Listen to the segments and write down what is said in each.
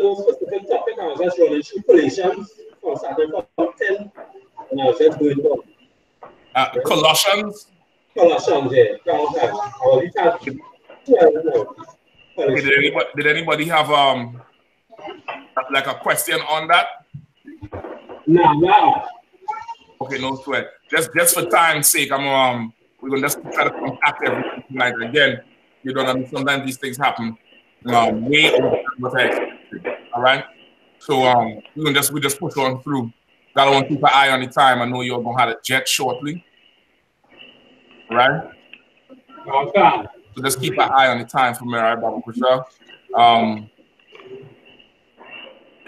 those specific topic, I was just running through Colossians for starting from 10, and I was just going down. Colossians? Colossians, yeah. Okay, did anybody have like a question on that? No. Okay, no sweat. Just for time's sake, we're gonna just try to contact everything tonight. Again, you don't know, sometimes these things happen way over what I expected. All right. So we just push on through. Gotta want to keep an eye on the time. I know you're gonna have a jet shortly. Right? Okay. So just keep an eye on the time for me, right, Baba Kusha?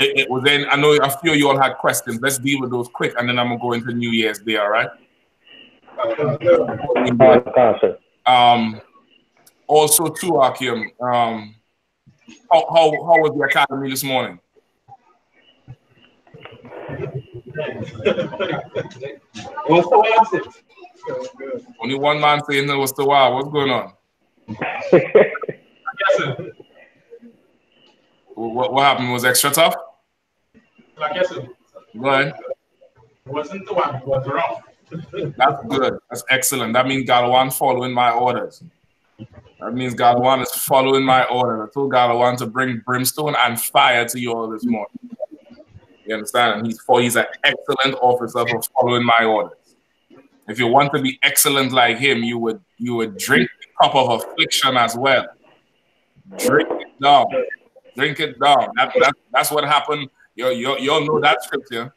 It was in, I know a few of you all had questions. Let's deal with those quick, and then I'm gonna go into New Year's Day, all right? Also too, Akim, how was the academy this morning? Only one man saying it was the wow. What's going on? What happened? Was extra tough? Go ahead. It wasn't the one, it was wrong. That's good. That's excellent. That means Galawan following my orders. That means Galawan is following my order. I told Galawan to bring brimstone and fire to you all this morning. You understand? And he's an excellent officer for following my orders. If you want to be excellent like him, you would drink the cup of affliction as well. Drink it down. Drink it down. That's what happened. You'll know that scripture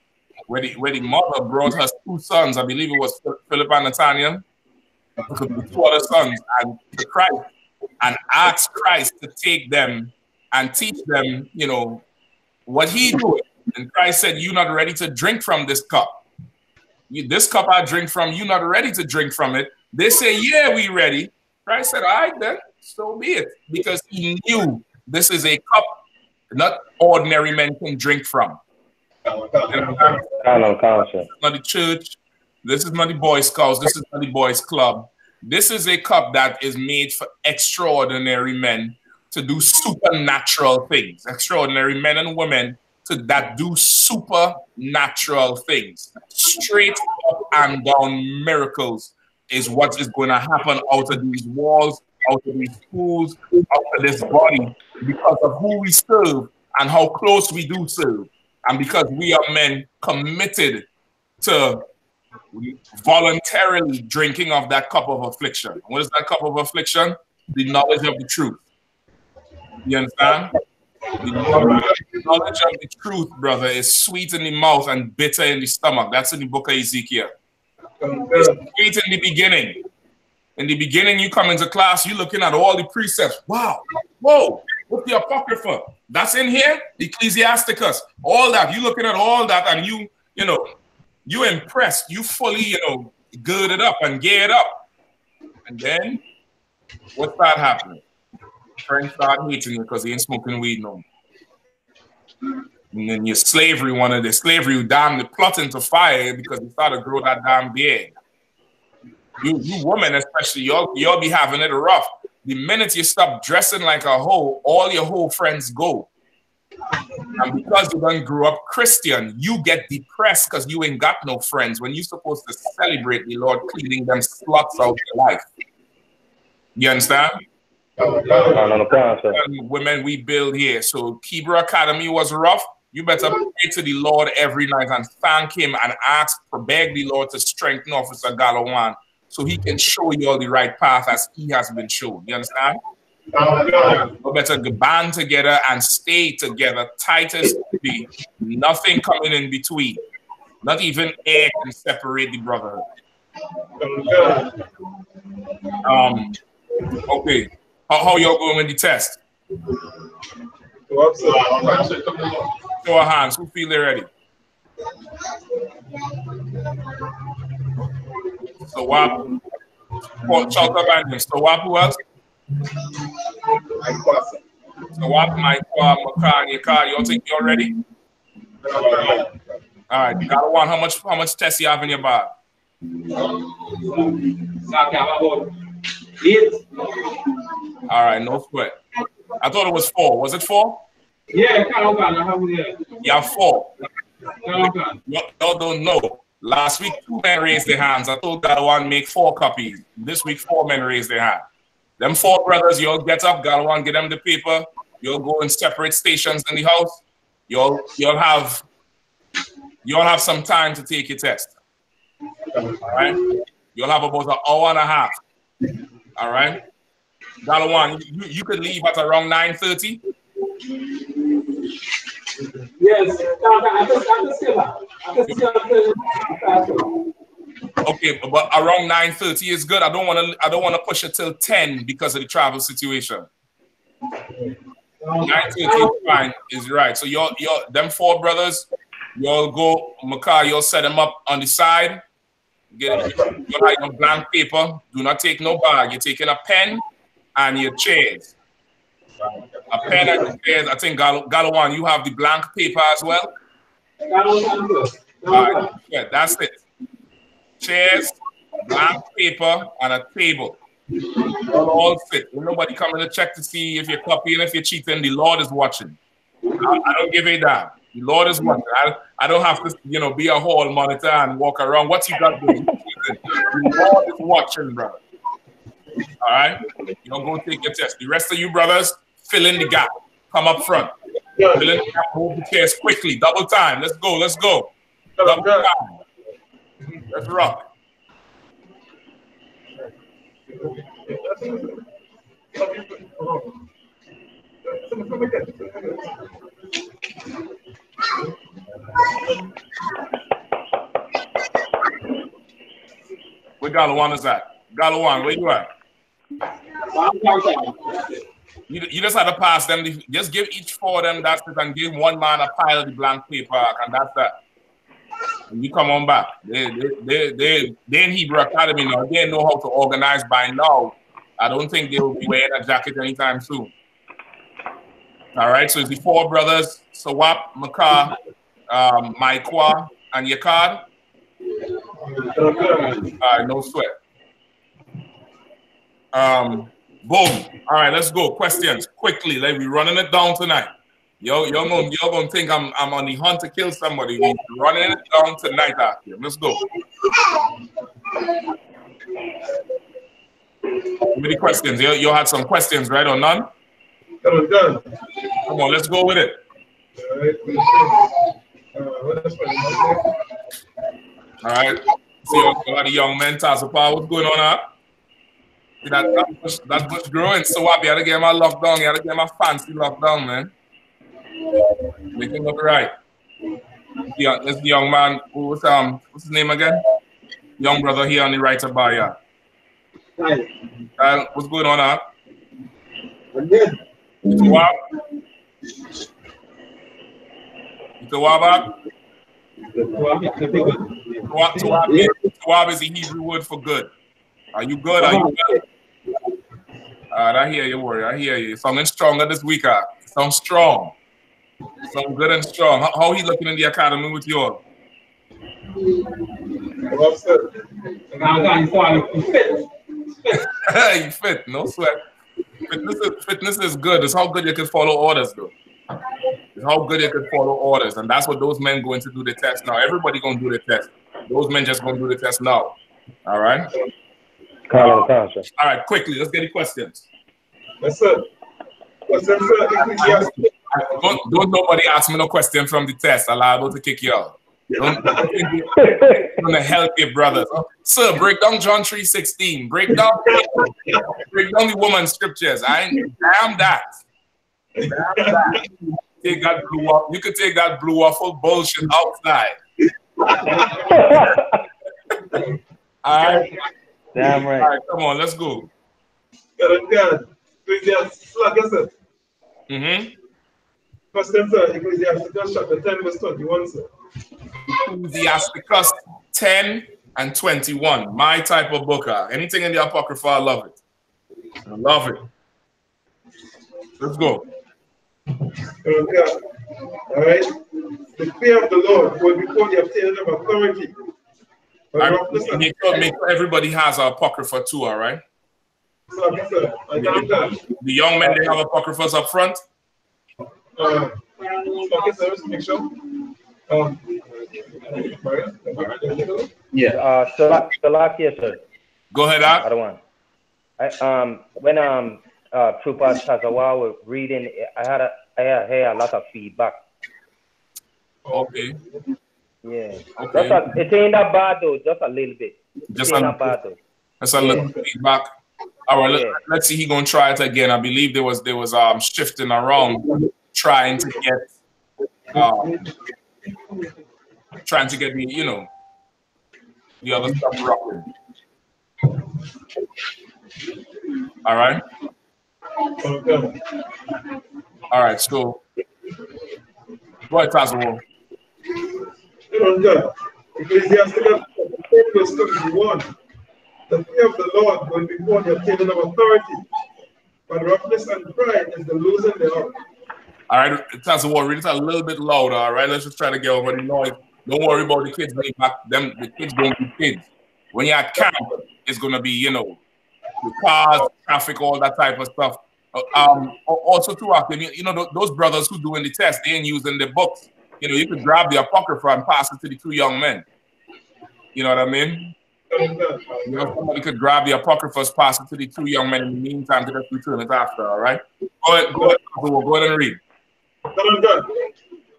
where the mother brought her two sons. I believe it was Philip and Nathaniel, the two other sons, and to Christ, and asked Christ to take them and teach them, what he doing. And Christ said, "You're not ready to drink from this cup. This cup I drink from, you're not ready to drink from it." They say, "Yeah, we ready." Christ said, "All right, then, so be it." Because he knew this is a cup not ordinary men can drink from. Not the church. This is not the Boy Scouts. This is not the Boys Club. This is a cup that is made for extraordinary men to do supernatural things. Extraordinary men and women that do supernatural things. Straight up and down miracles is what is going to happen out of these walls, out of these schools, out of this body, because of who we serve and how close we do serve. And because we are men committed to voluntarily drinking of that cup of affliction. What is that cup of affliction? The knowledge of the truth. You understand? The knowledge of the truth, brother, is sweet in the mouth and bitter in the stomach. That's in the book of Ezekiel. It's sweet in the beginning. In the beginning, you come into class, you're looking at all the precepts. Wow. Whoa. What's the Apocrypha? That's in here? Ecclesiasticus. All that. You're looking at all that and you impressed. You fully, girded up and geared up. And then what started happening? Friends start hating you because he ain't smoking weed no more. And then your slavery, you damn the plotting to fire because you started to grow that damn beard. You women especially, you'll be having it rough. The minute you stop dressing like a hoe, all your hoe friends go. And because you don't grow up Christian, you get depressed because you ain't got no friends when you're supposed to celebrate the Lord cleaning them sluts out your life. You understand? Women we build here. So Kibra Academy was rough. You better pray to the Lord every night and thank him and beg the Lord to strengthen Officer Galawan so he can show you all the right path as he has been shown. You understand? You better band together and stay together, tight as be. Nothing coming in between. Not even air can separate the brotherhood. Okay. How y'all going with the test? Show of hands. Who feel they ready? So what? Shout out and so what? Who else? So what? You think you're ready? All right. You got one. How much test you have in your bag? 8. All right, no sweat. I thought it was 4. Was it 4? Yeah, Carolina. You have 4. Carolina. Y'all don't know. Last week, 2 men raised their hands. I told Galawan make 4 copies. This week, 4 men raised their hand. Them 4 brothers, you'll get up, Galawan, get them the paper. You'll go in separate stations in the house. You'll have some time to take your test. All right? You'll have about an hour and a half. All right? Galawan, you could leave at around 9:30. Yes, I can see that. Okay, but around 9:30 is good. I don't want to push it till 10 because of the travel situation. 9:30 is fine, is right. So them 4 brothers, you'll go, Maka, you'll set them up on the side. You'll have your blank paper. Do not take no bag. You're taking a pen and your chairs. A pen and your chairs. I think Galawan, you have the blank paper as well. All right. Yeah, that's it. Chairs, blank paper, and a table. All sit. Nobody coming to check to see if you're copying, if you're cheating. The Lord is watching. I don't give a damn. The Lord is watching. I don't have to, be a hall monitor and walk around. What you got to do? The Lord is watching, brother. All right? You'll go take your test. The rest of you brothers, fill in the gap. Come up front. Fill in the gap. Move the chairs quickly. Double time. Let's go. Let's go. Double time. Let's rock. Where Galawan is at? Galawan, where you at? You just had to pass them. Just give each 4 of them that's it, and give one man a pile of the blank paper, and that's that. And you come on back. They in Hebrew Academy now. They know how to organize by now. I don't think they will be wearing a jacket anytime soon. All right, so it's the 4 brothers, Sawap, Maka, Maikwa, and Yakad. All right, no sweat. Boom. All right, let's go. Questions quickly. Like we running it down tonight. You're gonna think I'm on the hunt to kill somebody. We're running it down tonight after. Let's go. Give me the questions. You had some questions, right, or none? Done. Come on, let's go with it. All right. See a lot of young men, Tasapa. What's going on, See that bush growing. So I gotta get my lockdown. You gotta get my fancy lockdown, man. Make it look right. Yeah, this the young man what's his name again? Young brother here on the right about ya. What's going on, I'm good. Tawab is a Hebrew word for good. Are you good? Are you good? I hear you, warrior. I hear you. Sounding stronger this week. Sound strong. Sound good and strong. How he looking in the academy with you all? You fit. No sweat. Fitness is good. It's how good you can follow orders, though. It's how good you can follow orders. And that's what those men going to do the test now. Everybody going to do the test. Those men just going to do the test now. All right? All right, quickly. Let's get the questions. Yes, sir. Don't nobody ask me no question from the test. I'm liable to kick you out. Don't going to help your brothers. Sir, break down John 3:16. Break down the woman's scriptures. Damn that. Damn that. Take that blue off. You could take that blue waffle bullshit outside. All right. Damn right. All right, come on, let's go. Question, sir. Ecclesiasticus chapter 10, verse 21, sir. Ecclesiasticus 10 and 21. My type of book. Anything in the Apocrypha, I love it. I love it. Let's go. All right. The fear of the Lord will before the obtaining of authority. Make sure everybody has an Apocrypha too, all right? Sir, The young men, they have Apocryphas up front? Okay, so let's make sure. Yeah. Salakia, sir. Go ahead, I Ak. don't want. When Trooper Tazawa was reading, I had a lot of feedback. Okay. Yeah. Okay. It ain't that bad though, just a little bit. Just it ain't that bad though. That's a little feedback. All right, let's see. He gonna try it again. I believe there was shifting around, trying to get the the other stuff rocking. All right. All right. So, go ahead, Tazawa. Ecclesiastes 1. The fear of the Lord will be before the obtaining of authority, but roughness and pride is the losing thereof. All right, Tazawa, read it a little bit louder. All right, let's just try to get over the noise. Don't worry about the kids being back. The kids don't be kids. When you're at camp, it's gonna be the cars, traffic, all that type of stuff. Also, too, those brothers who doing the test, they ain't using the books. You could grab the apocrypha and pass it to the two young men. You know what I mean? Somebody could grab the apocryphas, pass it to the two young men in the meantime to just return it after. All right? Go ahead and read.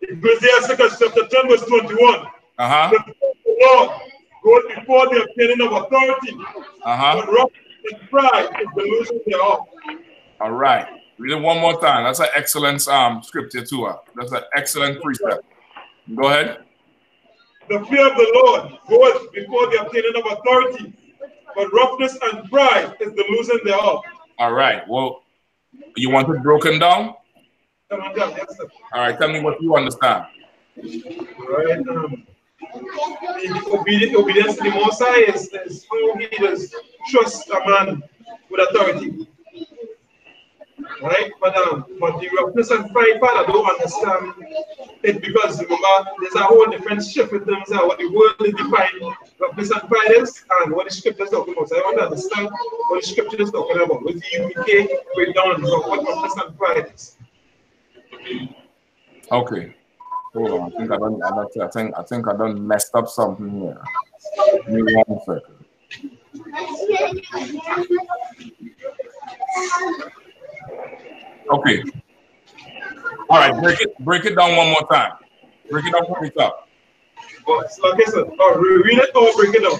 Ecclesiastes chapter 10, verse 21. The Lord goes before the obtaining of authority, but roughness and pride is the losing thereof. All right. Read it one more time. That's an excellent scripture too. That's an excellent precept. Go ahead. The fear of the Lord goes before the obtaining of authority, but roughness and pride is the losing thereof. All right. Well, you want it broken down? Yes, sir. All right. Tell me what you understand. All right. Obedience to the Most High is how he does trust a man with authority. Right? But the roughness and pride part, I don't understand it, because remember, there's a whole different shift in terms of what the word is defining roughness and pride is and what the scripture is talking about. So I want to understand what the scripture is talking about. With the U.P.K. breakdown of what roughness and pride is. Okay. Hold on. I think I done messed up something here. Give me 1 second. Okay. All right, break it down one more time. Break it down from the top. Okay, sir. Read it or break it down?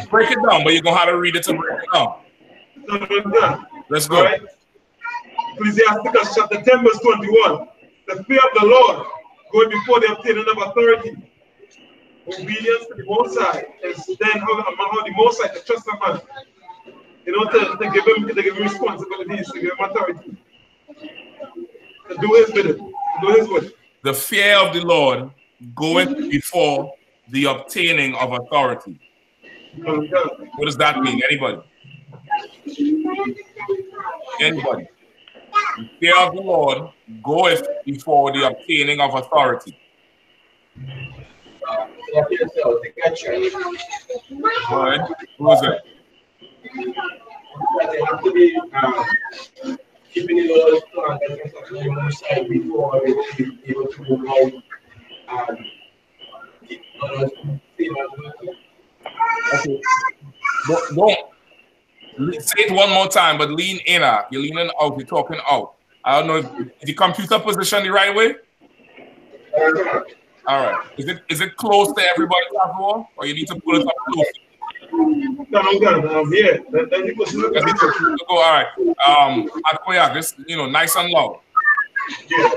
Break it down, but you're gonna have to read it to break it down. No. Let's go. Right. Ecclesiastes chapter 10, verse 21. The fear of the Lord going before the obtaining of authority. Obedience to the Most High is then how the Most High to trust a man. To give him responsibilities, to give him authority. To do his bidding, to do his will. The fear of the Lord goeth before the obtaining of authority. What does that mean? Anybody? Anybody? The fear of the Lord goeth before the obtaining of authority. Go ahead. Who is it? They have to be keeping the laws before they be able to move out and keep others. Okay. Don't say it one more time, but lean in. You're leaning out. You're talking out. I don't know if the computer position the right way. All right. Is it close to everybody, or you need to pull it up close? No, yeah. Go. All right. Just nice and loud. Yeah,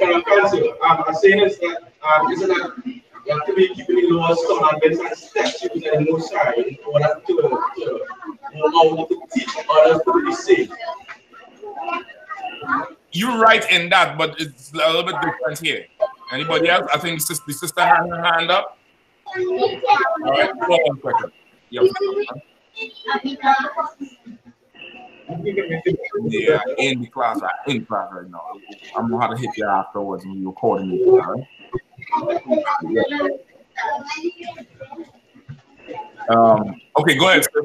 I'm saying is that isn't that you have to be keeping the laws, commandments, and statutes and no side in order to teach others to be safe. You're right in that, but it's a little bit different here. Anybody else? I think the sister had her hand up. All right, hold on 1 second. Yeah, in the class right now. I'm gonna have to hit you afterwards when you're recording me. All right? Okay, go ahead, sir.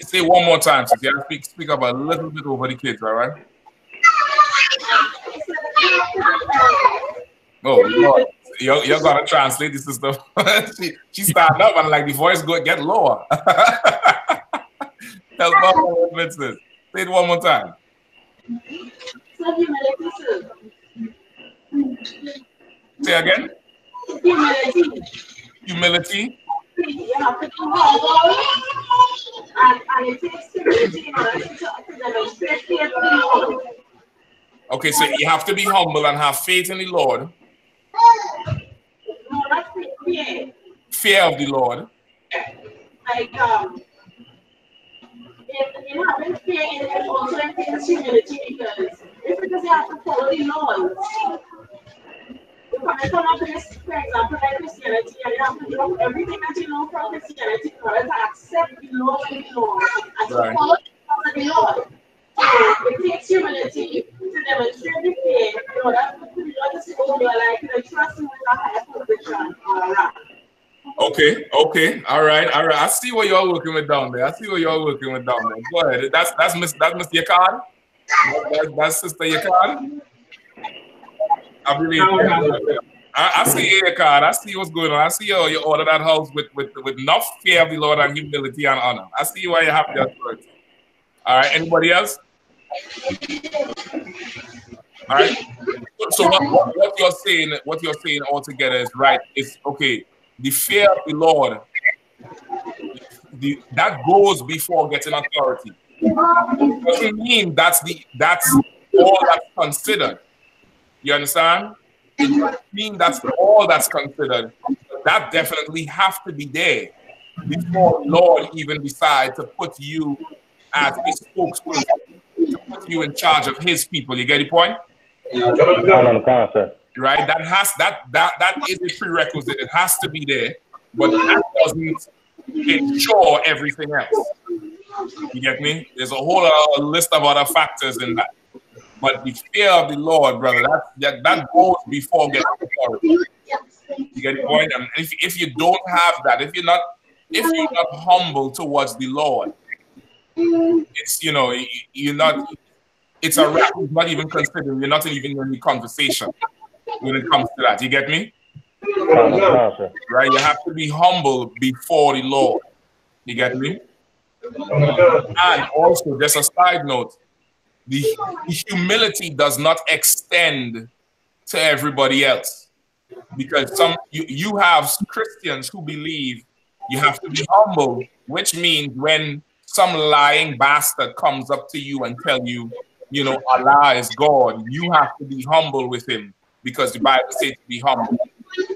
Say one more time, sis. Yeah, speak up a little bit over the kids, all right? Oh, Lord. You're gonna translate this stuff. she started up and like the voice get lower. Tell me what's this. Say it one more time. Say again. Humility. You have to be humble, and it takes humility in order to demonstrate faith in the Lord. Okay, so you have to be humble and have faith in the Lord. No, not fear. Fear of the Lord. Like, in having fear, it also entails humility because it's because you have to follow the laws. If come up this, for example, like Christianity, and you have to drop everything that you know from Christianity in order to accept the laws of the Lord and to follow the laws of the Lord. So it takes humility to demonstrate the faith in order for the Lord to say, oh, you're like, trust me with a higher conviction. Okay, all right. I see what you're working with down there. Go ahead. That's Miss Yakan. That's Sister Yakan. I believe. I see your card. I see what's going on. I see you order that house with enough fear of the Lord and humility and honor. I see why you have the authority. All right. Anybody else? All right. So what you're saying altogether is right. It's okay. The fear of the Lord, that goes before getting authority. It doesn't mean that's all that's considered. You understand? It doesn't mean that's all that's considered. That definitely have to be there before the Lord even decide to put you as a spokesperson, to put you in charge of His people. You get the point? Right? That is a prerequisite. It has to be there, but that doesn't ensure everything else. You get me? There's a whole list of other factors in that. But the fear of the Lord, brother, that goes before getting authority. You get the point? And if you don't have that, if you're not humble towards the Lord, it's you're not. It's a wrap. It's not even considered. You're not even in the conversation when it comes to that. You get me? Right? You have to be humble before the Lord. You get me? And also, just a side note. The humility does not extend to everybody else, because you have Christians who believe you have to be humble, which means when some lying bastard comes up to you and tell you, Allah is God, you have to be humble with him because the Bible says to be humble.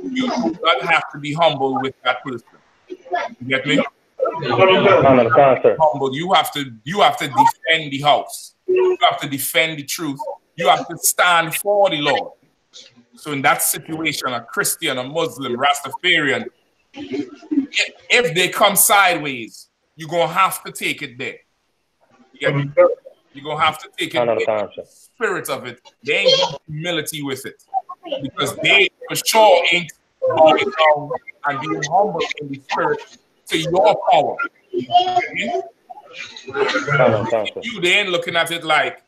You do not have to be humble with that person. You get me? Humble. You have to defend the house. You have to defend the truth. You have to stand for the Lord. So in that situation, a Christian, a Muslim, Rastafarian, if they come sideways, you're going to have to take it there. You're going to have to take it there. The spirit of it. They ain't got humility with it. Because they for sure ain't bowing down and being humble in the spirit to your power. They ain't looking at it like,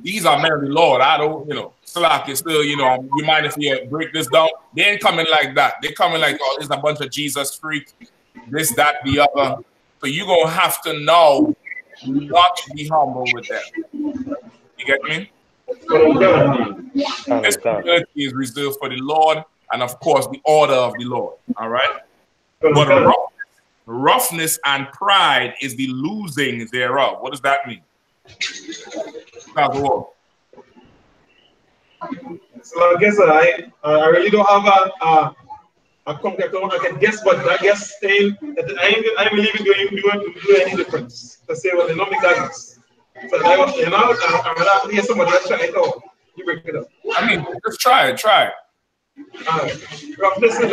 these are men of the Lord. I don't, Slack is still, you mind if you break this down? They ain't coming like that. They coming like, oh, there's a bunch of Jesus freaks, this, that, the other. So you're going to have to know not to be humble with them. You get me? This humility is reserved for the Lord and, of course, the order of the Lord. All right? But roughness and pride is the losing thereof. What does that mean? So I guess I really don't have a concrete. I can guess, but I guess I believe it going to do any difference. To say, well, they don't make that guess. So I'm gonna hear somebody else try it out. You break it up. I mean, just try it. Roughness is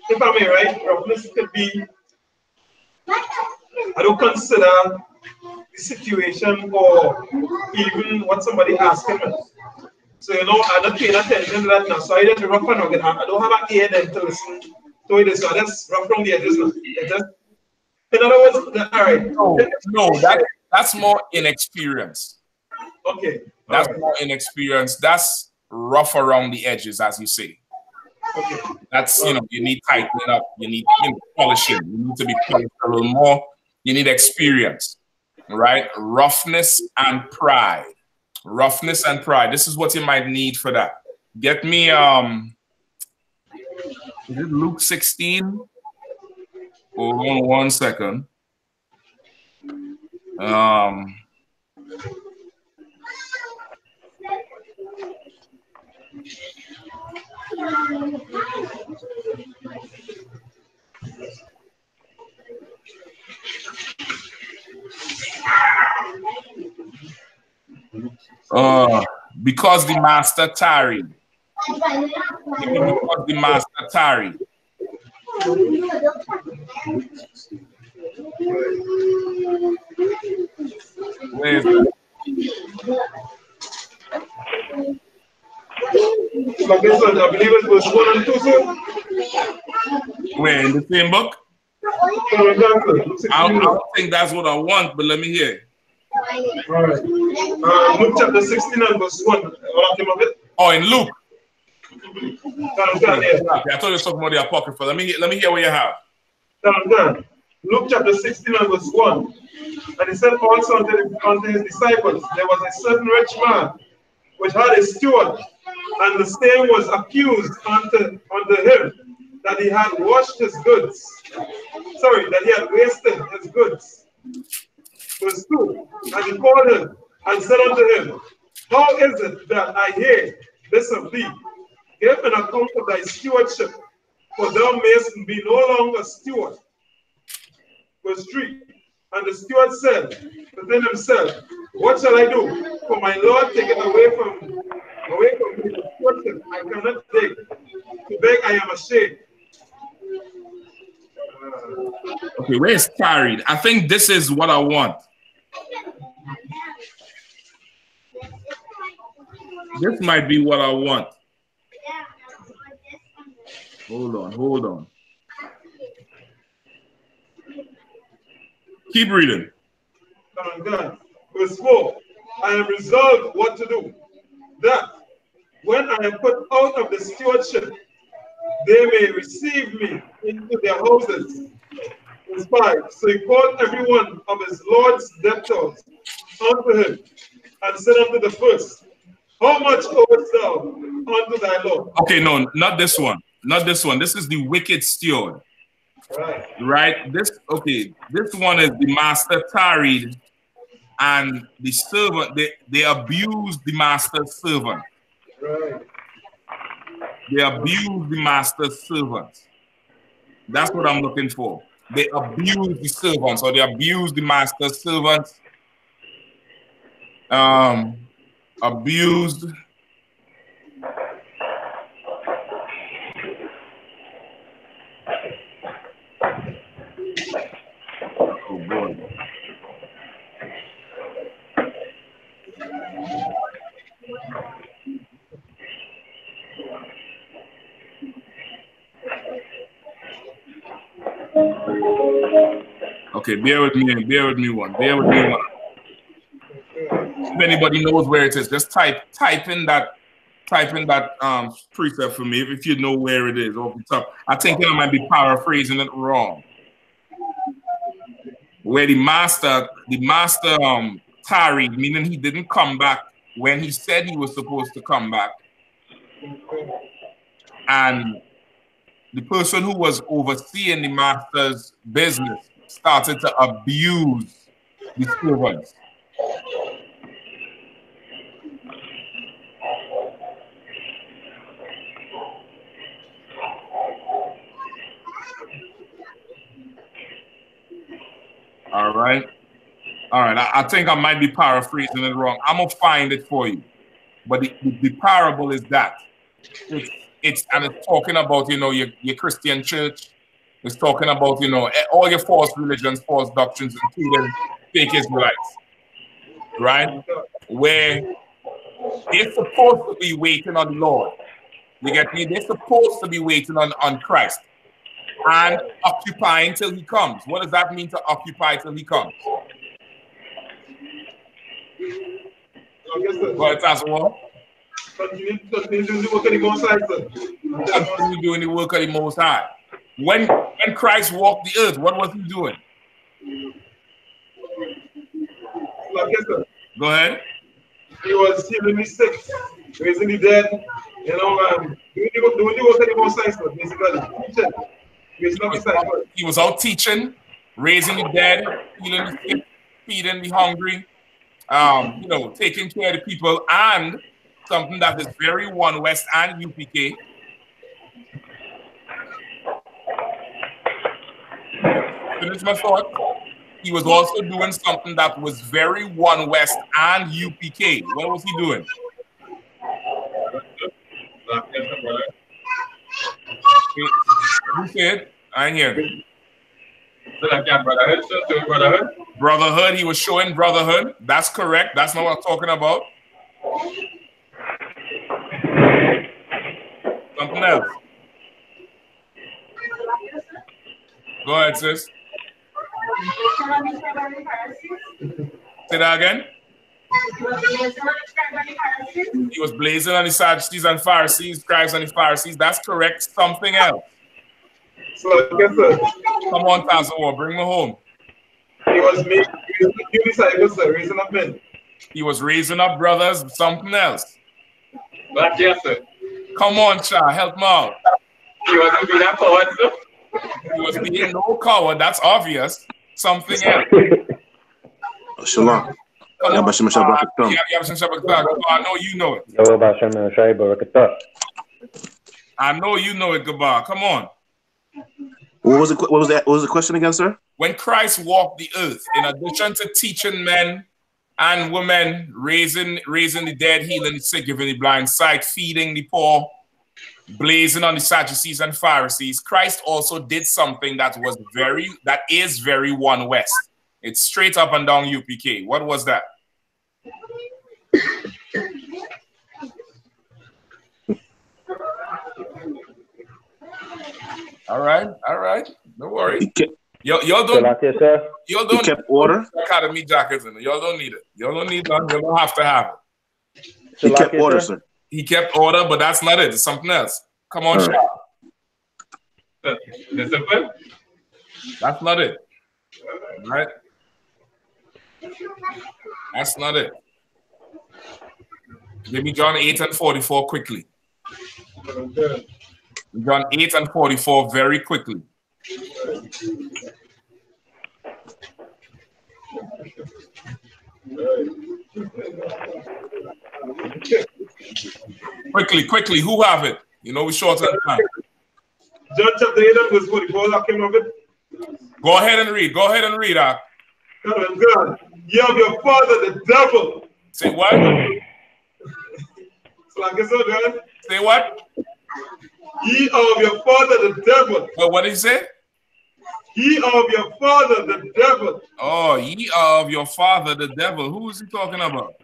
if I may, right? Roughness could be. I don't consider the situation or even what somebody asking me. So I'm not paying attention to that now. So I just rough and rugged. I don't have an ear then to listen So it is, so that's rough from the edges. In other words, all right. No, that's more inexperience. Okay. That's more inexperience. That's rough around the edges, as you say. Okay. That's, you know, you need tightening up, you need polishing, you need to be polished a little more, you need experience, right? Roughness and pride. Roughness and pride. This is what you might need for that. Get me, is it Luke 16? Hold on 1 second. Because the master tarried. Because the master tarried. Where is that? Like this one, I believe it was 1 and 2, sir. Where, in the same book? I don't think that's what I want, but let me hear. All right. Luke chapter 16 and verse 1. Oh, in Luke. Okay, I thought you were talking about the Apocrypha. Let me hear what you have. Luke chapter 16 and verse 1. And he said also unto his disciples, there was a certain rich man which had a steward, and the same was accused unto him that he had washed his goods. Sorry, that he had wasted his goods. Verse 2. And he called him and said unto him, how is it that I hear this of thee? Give an account of thy stewardship, for thou mayest be no longer steward. Verse 3. And the steward said within himself, what shall I do? For my Lord taketh away from me the stewardship. I cannot take. To beg I am ashamed. Okay, where's tarried? I think this is what I want. This might be what I want. Hold on. Keep reading. Verse 4. I am resolved what to do, that when I am put out of the stewardship, they may receive me into their houses. Verse 5. So he called every one of his Lord's debtors unto him, and said unto the first, how much owest thou unto thy Lord? Okay, no, not this one. Not this one. This is the wicked steward. Right? This one is the master tarried, and the servant, they abuse the master's servant. Right. They abuse the master's servants. That's what I'm looking for. They abuse the servants, or they abuse the master's servants. Abused. Oh boy. Okay, bear with me one. If anybody knows where it is, just type in that precept for me if you know where it is off the top. I think I might be paraphrasing it wrong. Where the master tarried, meaning he didn't come back when he said he was supposed to come back. And the person who was overseeing the master's business started to abuse the servants. All right. I think I might be paraphrasing it wrong. I'm gonna find it for you. But the parable is that it's talking about, you know, your Christian church. It's talking about, you know, all your false religions, false doctrines, including fake Israelites, right? Where they're supposed to be waiting on the Lord. You get me? They're supposed to be waiting on Christ. and occupying till he comes. What does that mean to occupy till he comes? Go ahead, Tasawal. Continue doing the work of the Most High, sir. Continue doing the work of the Most High. When Christ walked the earth, what was he doing? Go ahead. He was healing the sick, raising the dead, you know, doing the work of the Most High, sir, basically. He was out teaching, raising the dead, healing the sick, feeding the hungry, you know, taking care of the people, and something that is very One West and UPK. Finish my thought. He was also doing something that was very One West and UPK. What was he doing? Who said? I ain't hear. Brotherhood. He was showing brotherhood. That's correct. That's not what I'm talking about. Something else. Go ahead, sis. Say that again. He was blazing on the Sadducees and Pharisees, scribes and the Pharisees. That's correct. Something else. So, yes, sir. Come on, Tazawa, bring me home. He was raising up men. He was raising up brothers. Something else. But yes, sir. Come on, Cha, help me out. He wasn't being a coward, sir. He was being no coward. That's obvious. Something else. Shalom. I know you know it. I know you know it, Gabar. Come on. What was the question again, sir? When Christ walked the earth, in addition to teaching men and women, raising the dead, healing the sick, giving the blind sight, feeding the poor, blazing on the Sadducees and Pharisees, Christ also did something that is very One West. It's straight up and down UPK. What was that? All right. Don't worry. Y'all don't kept order. Academy jackets in it. Y'all don't need it. Y'all don't need none. You don't have to have it. He kept order, sir. He kept order, but that's not it. It's something else. Come on, Shah. Discipline? That's not it. All right? That's not it. Give me John 8 and 44 quickly. John 8 and 44 very quickly. Quickly, who have it? You know, we short on time. John chapter 8 and verse 44, that came of it. Go ahead and read. God, you have your father, the devil. Say what? Say what? Ye are of your father, the devil. What did he say? Ye are of your father, the devil. Oh, ye are of your father, the devil. Who is he talking about?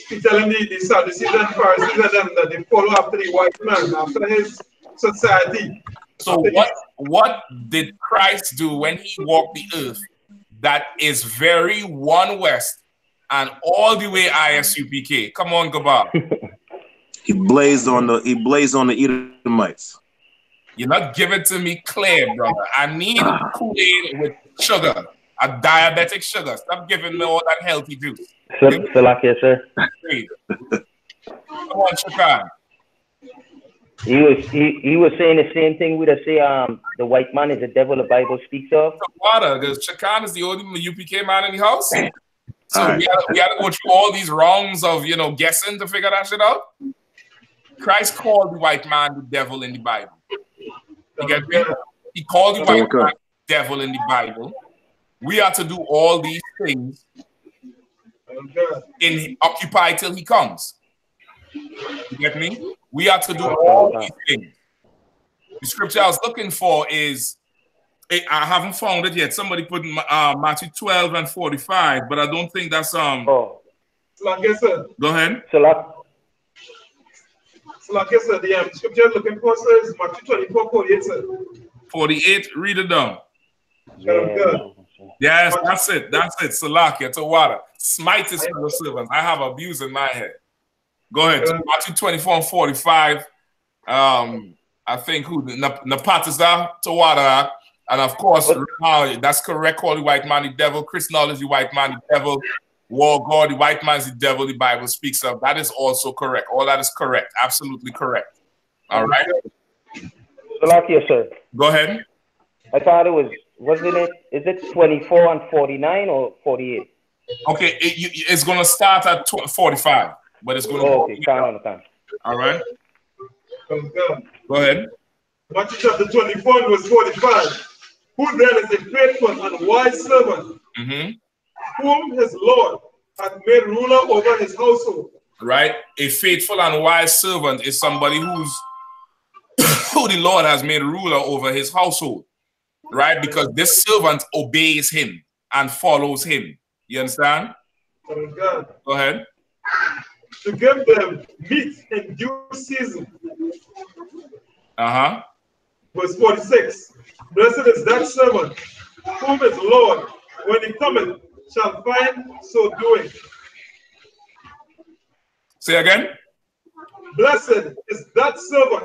He's telling the Sadducees and Pharisees and them that they follow after the white man, after his society. So what did Christ do when he walked the earth that is very One West and all the way I.S.U.P.K? Come on, Gabar. He blazed on the Edomites. You're not giving to me clear, brother. I need Kool-Aid with sugar, a diabetic sugar. Stop giving me all that healthy juice. Sir. Come on, Shakan. He was saying the same thing we say the white man is the devil the Bible speaks of. Water, because Shakan is the only UPK man in the house. So we had to go through all these rounds of guessing to figure that shit out. Christ called the white man the devil in the Bible. You get me? He called the white man the devil in the Bible. We are to do all these things in occupy till he comes. You get me? We are to do all these things. The scripture I was looking for is, I haven't found it yet. Somebody put Matthew 12 and 45, but I don't think that's Go ahead. So like I said, the scripture looking for is Matthew 24:48, sir. 48, read it down. Yeah. Yes, that's it. That's it. Salakia to water. Smite his fellow servants. I have abuse in my head. Go ahead. Matthew 24 and 45. I think who Napatiza to water. And of course, that's correct. Call the white man the devil. Chris knowledge the white man the devil. War God, the white man is the devil. The Bible speaks of. That is also correct. All that is correct. Absolutely correct. All right. Salakia, sir. Go ahead. I thought it was, wasn't it? Is it 24 and 49 or 48? Okay, it's going to start at 45, but it's going to go. Okay, count on the time. All right. Go ahead. Matthew chapter 24, verse 45. Who then is a faithful and wise servant, whom his Lord hath made ruler over his household? Right. A faithful and wise servant is somebody who the Lord has made ruler over his household. Right? Because this servant obeys him and follows him. You understand? Go ahead. To give them meat in due season. Verse 46. Blessed is that servant whom his Lord, when he cometh, shall find so doing. Say again. Blessed is that servant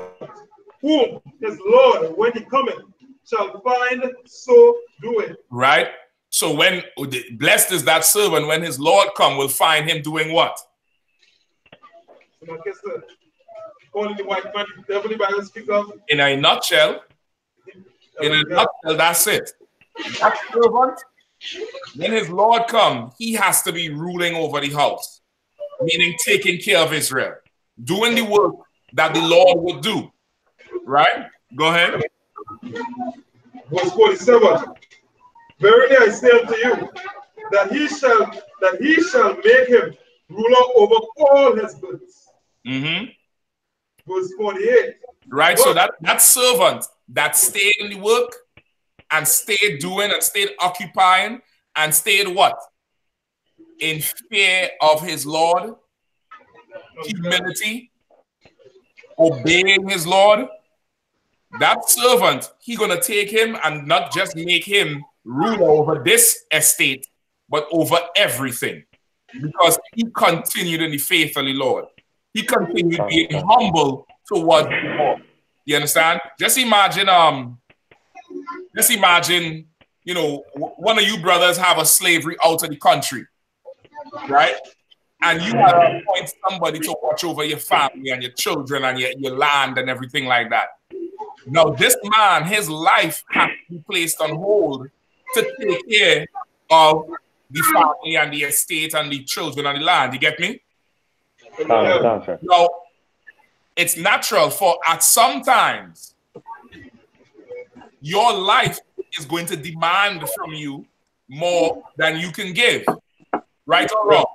whom his Lord, when he cometh, shall find so doing. Right. So when blessed is that servant when his Lord come, will find him doing what? So like I said, calling the white man the devil, the Bible speaks of. In a nutshell, that's it. That servant, when his Lord come, he has to be ruling over the house, meaning taking care of Israel, doing the work that the Lord would do. Right? Go ahead. Verse 47. Verily I say unto you, that he shall make him ruler over all his goods. Verse 48. Right, so that servant that stayed in the work and stayed doing and stayed occupying and stayed what? In fear of his Lord, humility, obeying his Lord. That servant, he's going to take him and not just make him ruler over this estate, but over everything. Because he continued in the faith of the Lord. He continued being humble towards the Lord. You understand? Just imagine, you know, one of you brothers have a slavery out of the country, right? And you have to appoint somebody to watch over your family and your children and your land and everything like that. Now, this man, his life has to be placed on hold to take care of the family and the estate and the children and the land. You get me? Now, it's natural for at some times your life is going to demand from you more than you can give. Right or wrong?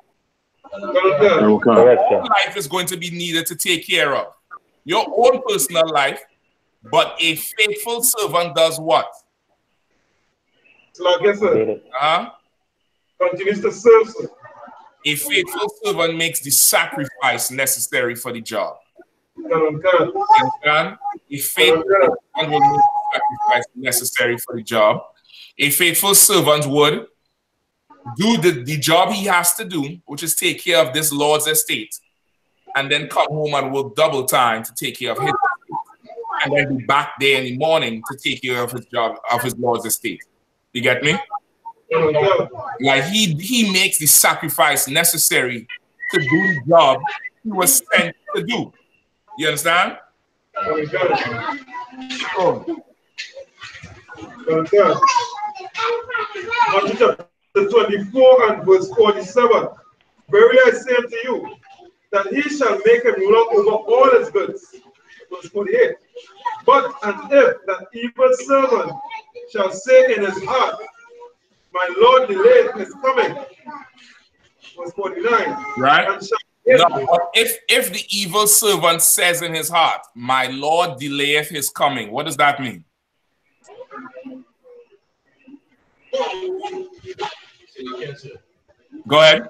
Your life is going to be needed to take care of. Your own personal life, but a faithful servant does what? Like I said, continues to serve. A faithful servant makes the sacrifice necessary for the job. A faithful servant will make the sacrifice necessary for the job. A faithful servant would do the job he has to do, which is take care of this Lord's estate, and then come home and work double time to take care of his estate, and then be back there in the morning to take care of his job, of his Lord's estate. You get me? Like he makes the sacrifice necessary to do the job he was sent to do. You understand? Matthew chapter 24 and verse 47. Verily I say unto you, that he shall make him ruler over all his goods. Verse 48. But and if that evil servant shall say in his heart, my Lord delayed his coming. Verse 49. Right? No, but if the evil servant says in his heart, my Lord delayeth his coming, what does that mean? Go ahead.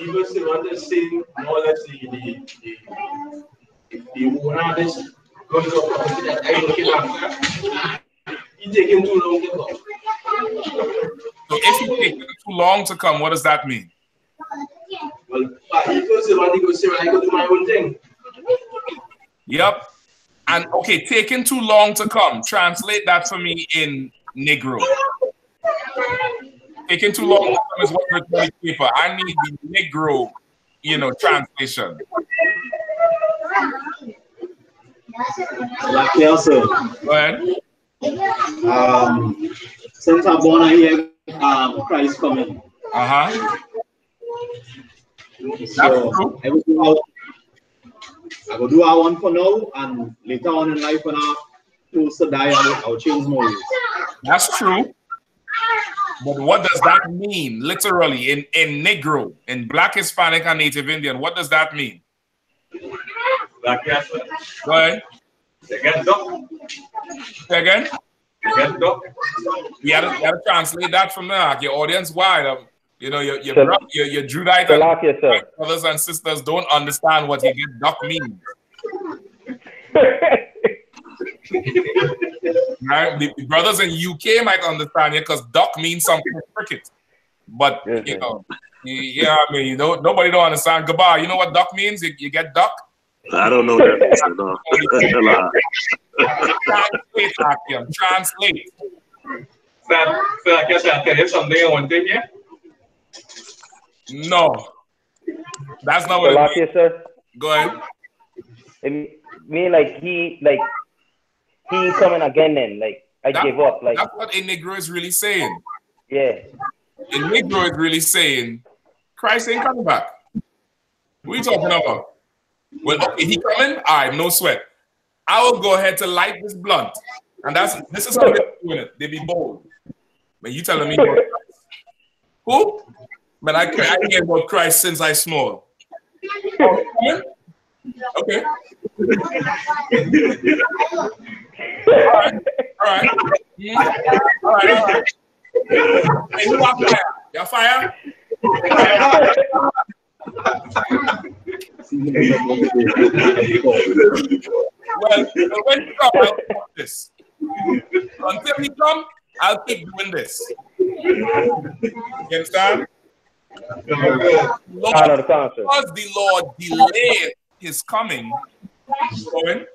Evil servant is saying more or less if you want this, go to that I'm looking after, you take him too long to come. So if you take him too long to come, what does that mean? Well, he goes to want to go see when I go do my own thing. Yep. And okay, taking too long to come. Translate that for me in Negro. Taking too long to come is what's written on the paper. I need the Negro, translation. Yes, sir. Go ahead. Since I'm born here, Christ coming. So I will do our one for now, and later on in life when I choose to die, I'll change my ways. That's true. But what does that mean, literally, in Negro, in Black, Hispanic, and Native Indian? What does that mean? Black, yes, go ahead. Again, duck. Say again? Again, duck. You gotta translate that from there. Your audience wide. Your Judite brothers and sisters don't understand what you get duck means. Right? The brothers in UK might understand it because duck means something cricket. But nobody don't understand. Goodbye. You know what duck means? You get duck? I don't know that. No. Translate, Akim. Translate. So I guess I'll tell you something I want to hear. No. That's not what it means. Sir? Go ahead. It mean he coming again then. I give up. That's what a Negro is really saying. Yeah. A Negro is really saying, Christ ain't coming back. What are you talking about? Well, okay, he coming? All right, no sweat. I will go ahead to light this blunt. And this is how they're doing it. They be bold. But you telling me about Christ. Who? Man, I hear about Christ since I small. Okay. All right. Hey, who are fire? Y'all fire? Well, when he come, I'll do this. Until he come, I'll keep doing this. You understand? Because the Lord delayed his coming. Going.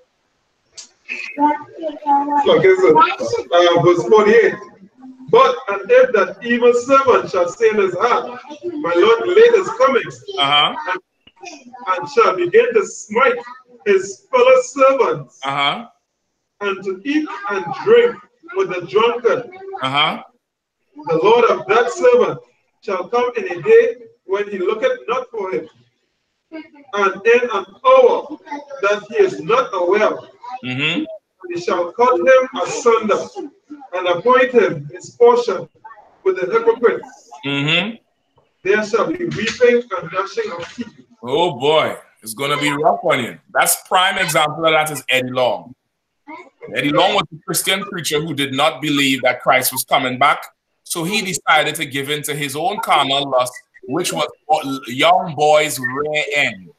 Okay, so verse 48. But and if that evil servant shall say in his heart, my Lord delayed his coming, and shall begin to smite his fellow servants, and to eat and drink with the drunken, the Lord of that servant shall come in a day when he looketh not for him, and in an hour that he is not aware of. He shall cut him asunder and appoint him his portion with the hypocrites. There shall be weeping and gnashing of teeth. Oh boy, it's going to be rough on you. That's prime example of that is Eddie Long. Eddie Long was a Christian preacher who did not believe that Christ was coming back. So he decided to give in to his own carnal lust, which was young boys' rare end.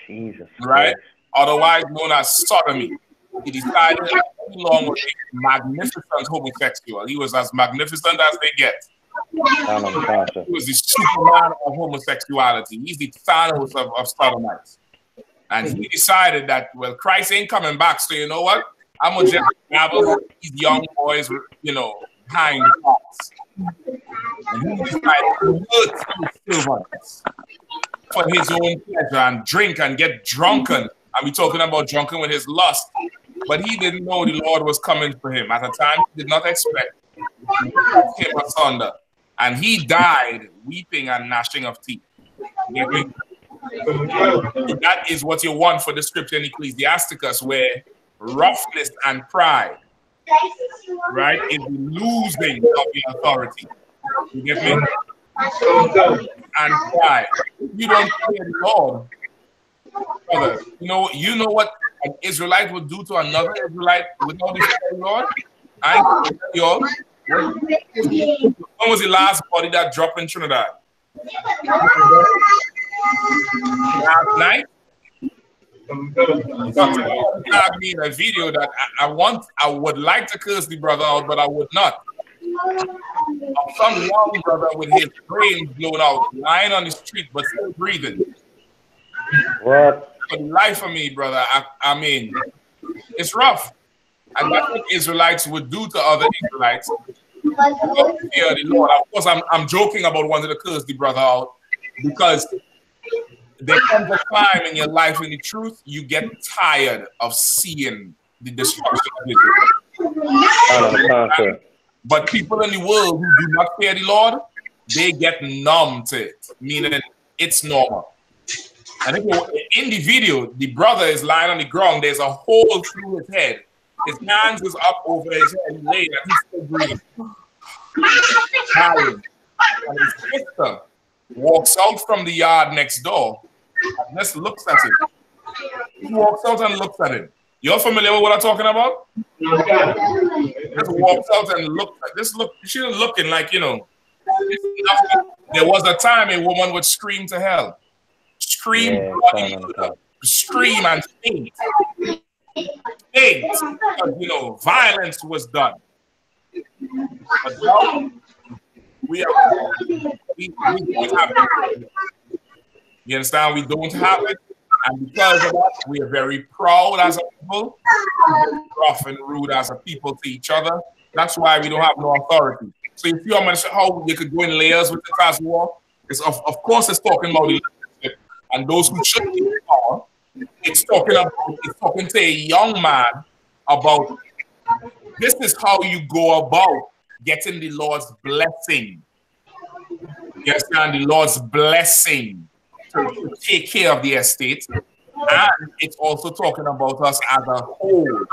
Jesus. Right? Otherwise known as sodomy. He decided that Eddie Long was a magnificent homosexual. He was as magnificent as they get. He was the Superman of homosexuality. He's the Thanos of sodomites. And he decided that, well, Christ ain't coming back, so you know what? I'm going to just dabble these young boys, behind the box. And he decided to hurt his servants for his own pleasure and drink and get drunken. And we're talking about drunken with his lust. But he didn't know the Lord was coming for him. At a time he did not expect. He came asunder. And he died weeping and gnashing of teeth. That is what you want for the scripture in Ecclesiasticus, where roughness and pride, right, is the losing of the authority. You get me? And pride. If you don't fear the Lord, brother, you know what an Israelite would do to another Israelite without the fear of the Lord? I tell you all. When was the last body that dropped in Trinidad? Last night? Tagged me in a video that I would like to curse the brother out, but I would not. Some young brother with his brain blown out, lying on the street but still breathing. What? For the life of me, brother, I mean, it's rough. And that's what Israelites would do to other Israelites. Fear the Lord. Of course, I'm joking about wanting to curse the brother out because there comes a time in your life in the truth you get tired of seeing the destruction of Israel. But people in the world who do not fear the Lord, they get numb to it, meaning it's normal. And if in the video, the brother is lying on the ground, there's a hole through his head. His hands is up over his head, he's laying and he's still breathing. And his sister walks out from the yard next door and just looks at him. He walks out and looks at him. You're familiar with what I'm talking about? Just walks out and looks at this. Look, she was looking like, you know, there was a time a woman would scream to hell. Scream, scream and faint. Faint, because, you know, violence was done. But now, we don't have it. You understand? We don't have it. And because of that, we are very proud as a people, rough and rude as a people to each other. That's why we don't have no authority. So you see how you could go in layers with the class war? It's of course it's talking about the leadership and those who should be in power. It's talking to a young man about this is how you go about getting the Lord's blessing. You understand? The Lord's blessing to take care of the estate. And it's also talking about us as a whole.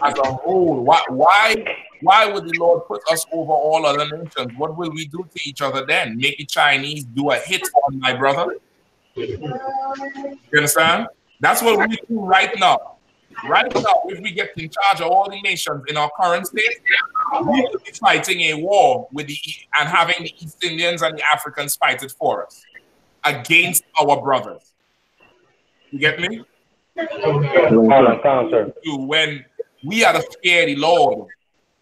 As a whole. Why would the Lord put us over all other nations? What will we do to each other then? Make the Chinese do a hit on my brother? You understand? That's what we do right now. Right now, if we get in charge of all the nations in our current state, we will be fighting a war with and having the East Indians and the Africans fight it for us against our brothers. You get me? When we are to fear the Lord,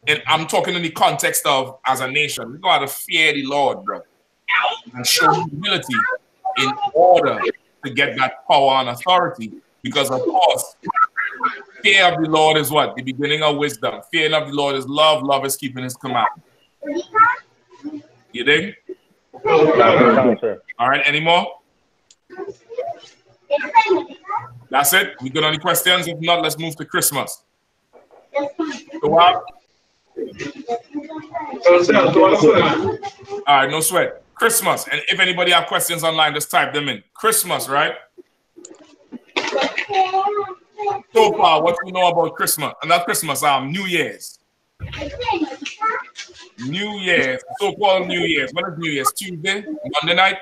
and I'm talking in the context of as a nation, we got to fear the Lord, bro, and show humility in order to get that power and authority. Because of course, fear of the Lord is what? The beginning of wisdom. Fear of the Lord is love. Love is keeping his commandments. You dig? All right, any more? That's it? We good on the questions? If not, let's move to Christmas. So what? All right, no sweat. Christmas. And if anybody have questions online, just type them in. Christmas, right? So far, what we know about Christmas, and not Christmas, New Year's. New Year's, so-called New Year's. When is New Year's? Tuesday? Monday night?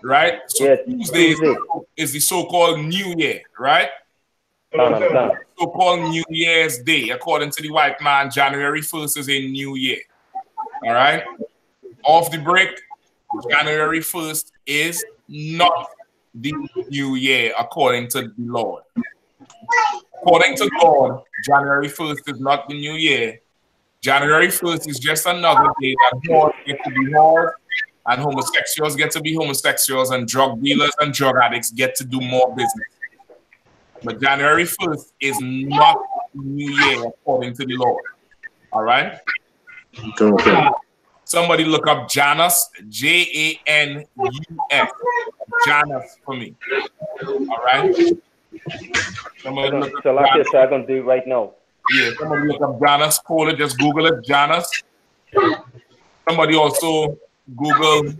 Right? So yeah, Tuesday is the so-called New Year, right? So-called New Year's Day. According to the white man, January 1st is a new year. All right? Off the break, January 1st is not the new year according to the Lord. According to God, January 1st is not the new year. January 1st is just another day that whores get to be whores and homosexuals get to be homosexuals and drug dealers and drug addicts get to do more business. But January 1st is not the new year according to the Lord. All right? Okay. Somebody look up Janus, Janus. Janus for me. All right? Somebody look up Janus. So I'm going to do it right now. Yeah, somebody look up Janus, call it, just Google it, Janus. Somebody also Google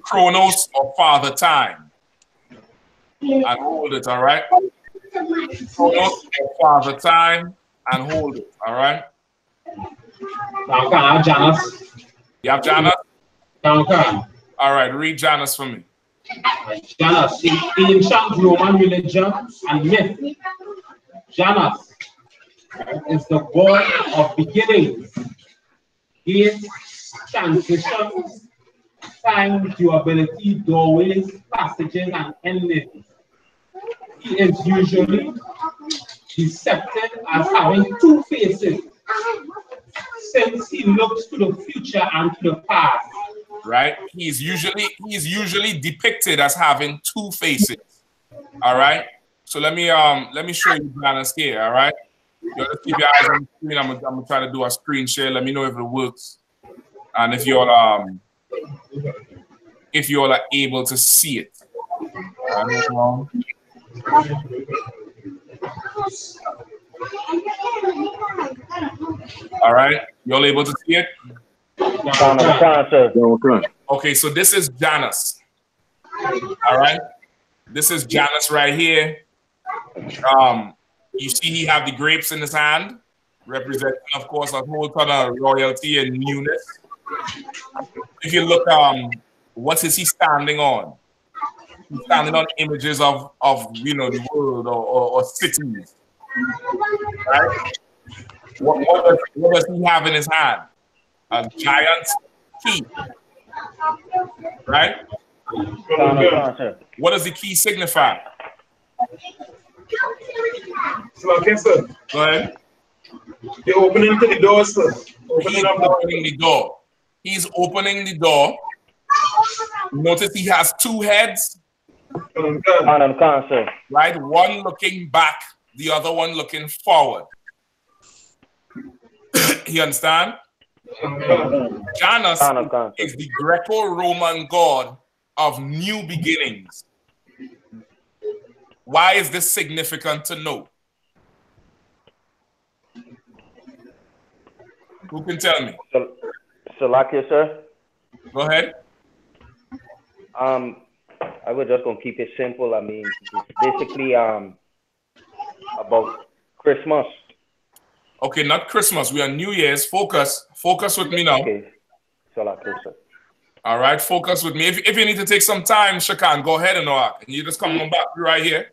Chronos or Father Time. And hold it, all right? Chronos or Father Time and hold it, all right? Janus. You have Janus? Okay. All right, read Janus for me. Janus, in ancient Roman religion and myth, Janus is the god of beginnings, gates, transitions, find durability, doorways, passages, and endings. He is usually deceptive as having two faces, since he looks to the future and to the past. Right? He's usually depicted as having two faces. All right. So let me show you Janus here. All right. You just keep your eyes on the screen. I'm gonna try to do a screen share. Let me know if it works, and if you all are able to see it. All right. You all able to see it? Okay, so this is Janus. All right. This is Janus right here. You see he have the grapes in his hand, representing, of course, a whole ton of royalty and newness. If you look, what is he standing on? He's standing on images of the world or cities. Right? What does he have in his hand? A giant key. Right? What does the key signify? So again, sir. Go ahead. They're opening to the door, sir. He's opening the door. He's opening the door. Notice he has two heads. Right? One looking back, the other one looking forward. You understand? Janus is the Greco-Roman god of new beginnings. Why is this significant to know? Who can tell me? Salakia, sir. Go ahead. I was just gonna keep it simple. I mean, it's basically about Christmas. Okay, not Christmas. We are New Year's. Focus with me now. Okay. Salakia, sir. All right, focus with me. If you need to take some time, Shakan, go ahead and you just come on back right here.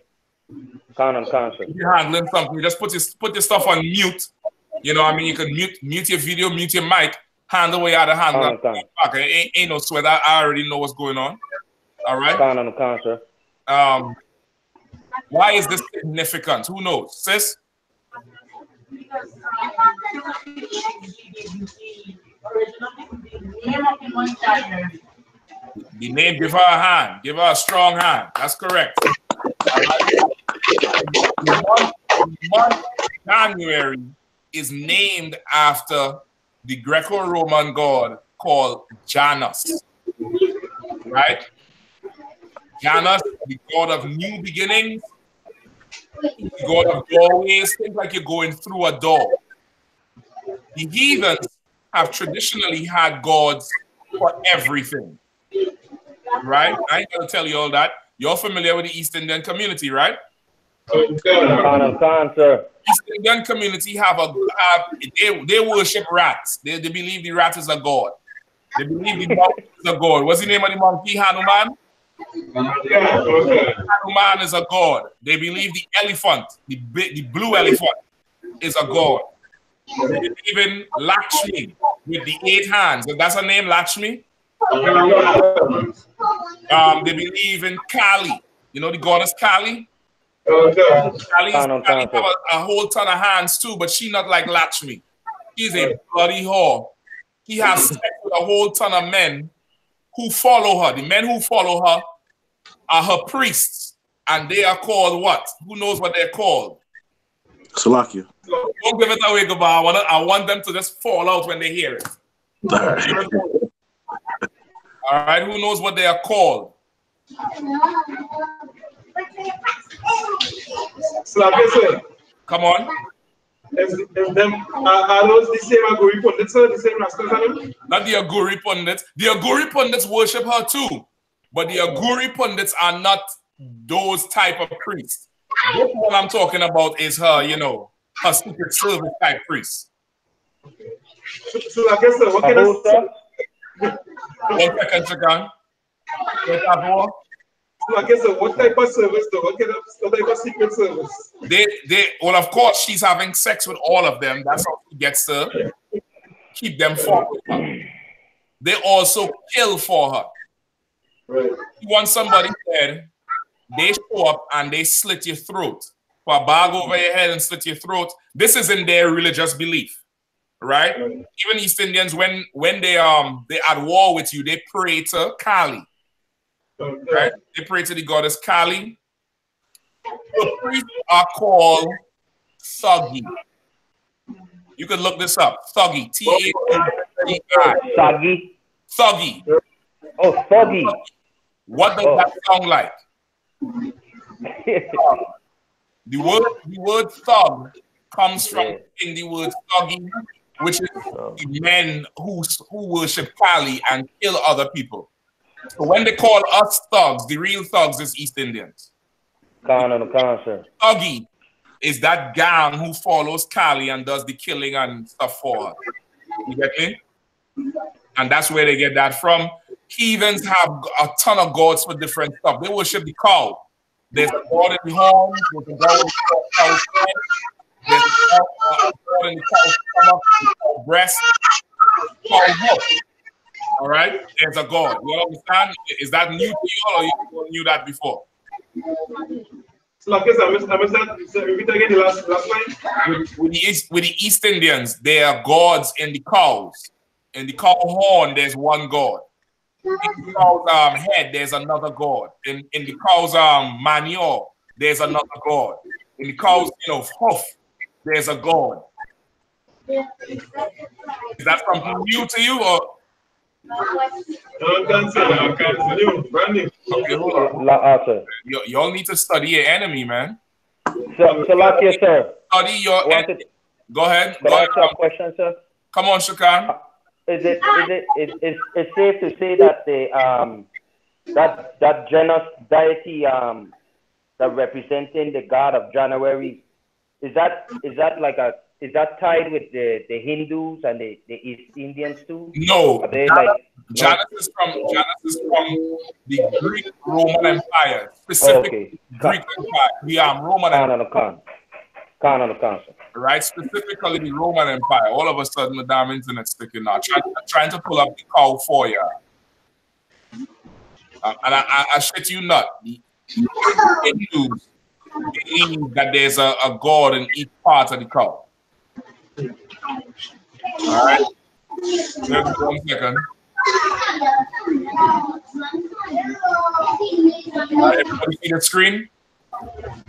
Sir. If you're handling something, you just put your stuff on mute. You know, I mean, you can mute your video, mute your mic, hand away out of hand. Ain't no sweat. I already know what's going on. All right. Sir. Why is this significant? Who knows, sis? Because the name, give her a hand. Give her a strong hand. That's correct. The month January is named after the Greco-Roman god called Janus. Right? Janus, the god of new beginnings, the god of doorways. Think like you're going through a door. The heathens have traditionally had gods for everything. Right? I ain't gonna tell you all that. You're familiar with the East Indian community, right? Sir. East Indian community they worship rats. They believe the rat is a god. They believe the monkey is a god. What's the name of the monkey? Hanuman? Hanuman is a god. They believe the elephant, the blue elephant, is a god. They believe in Lakshmi with the 8 hands. And that's her name, Lakshmi. They believe in Kali. You know the goddess Kali? Kali have a whole ton of hands too, but she's not like Lakshmi. She's a bloody whore. He has sex with a whole ton of men who follow her. The men who follow her are her priests, and they are called what? Who knows what they're called? Salakia. Don't give it away, Gaba. I want them to just fall out when they hear it. All right, who knows what they are called? Come on. Is them, are those the same Aguri Pundits, sir? The same Rastas? Not the Aguri Pundits. The Aguri Pundits worship her too. But the Aguri Pundits are not those type of priests. This one I'm talking about is her, her secret service type priest. So I guess, what kind of... 1 second, Shakan. So I guess, what type of service though? What type of secret service? Well, of course, she's having sex with all of them. That's how she gets to keep them for her. They also kill for her. Right. Once somebody dead, they show up and they slit your throat. Put a bag over your head and slit your throat. This is in their religious belief, right? Even East Indians, when they at war with you, they pray to Kali, right? They pray to the goddess Kali. The priests are called Thuggy. You can look this up. Thuggy. T-A-G-I. Thuggy. Thuggy. Oh, Thuggy. What does that sound like? The word thug comes from the word thuggy, which is the men who worship Kali and kill other people. So when they call us thugs, the real thugs is East Indians. Thuggy is that gang who follows Kali and does the killing and stuff for her. You get me? And that's where they get that from. Heathens have a ton of gods for different stuff. They worship the cow. There's a god in the horn, there's a god in the cow's head, there's a god in the cow's stomach, the cow's breast, cow hoof. All right? There's a god. You understand? Is that new to you or you knew that before? So like I missed that. So repeat again the last line. With the East Indians, there are gods in the cows. In the cow horn, there's one god. In the cow's head, there's another god. In the cow's manure, there's another god. In the cow's hoof, there's a god. Is that something new to you or? I can't say that. I can't say that. Brand new. Okay, hold on. Y'all need to study your enemy, man. So like you, sir. Study your enemy. Go ahead. Can I ask you a question, sir? Come on, Shakan. Is it safe to say that the that Janus deity that representing the god of January is that tied with the Hindus and the East Indians too? No, Janus is from the Greek-Roman Empire, specifically Greek Empire. We are Roman Empire. Right, specifically the Roman Empire. All of a sudden, the damn internet's sticking now. Trying to pull up the cow for you. And I shit you not. The Hindus believe that there's a god in each part of the cow. All right. Just 1 second. Everybody see the screen?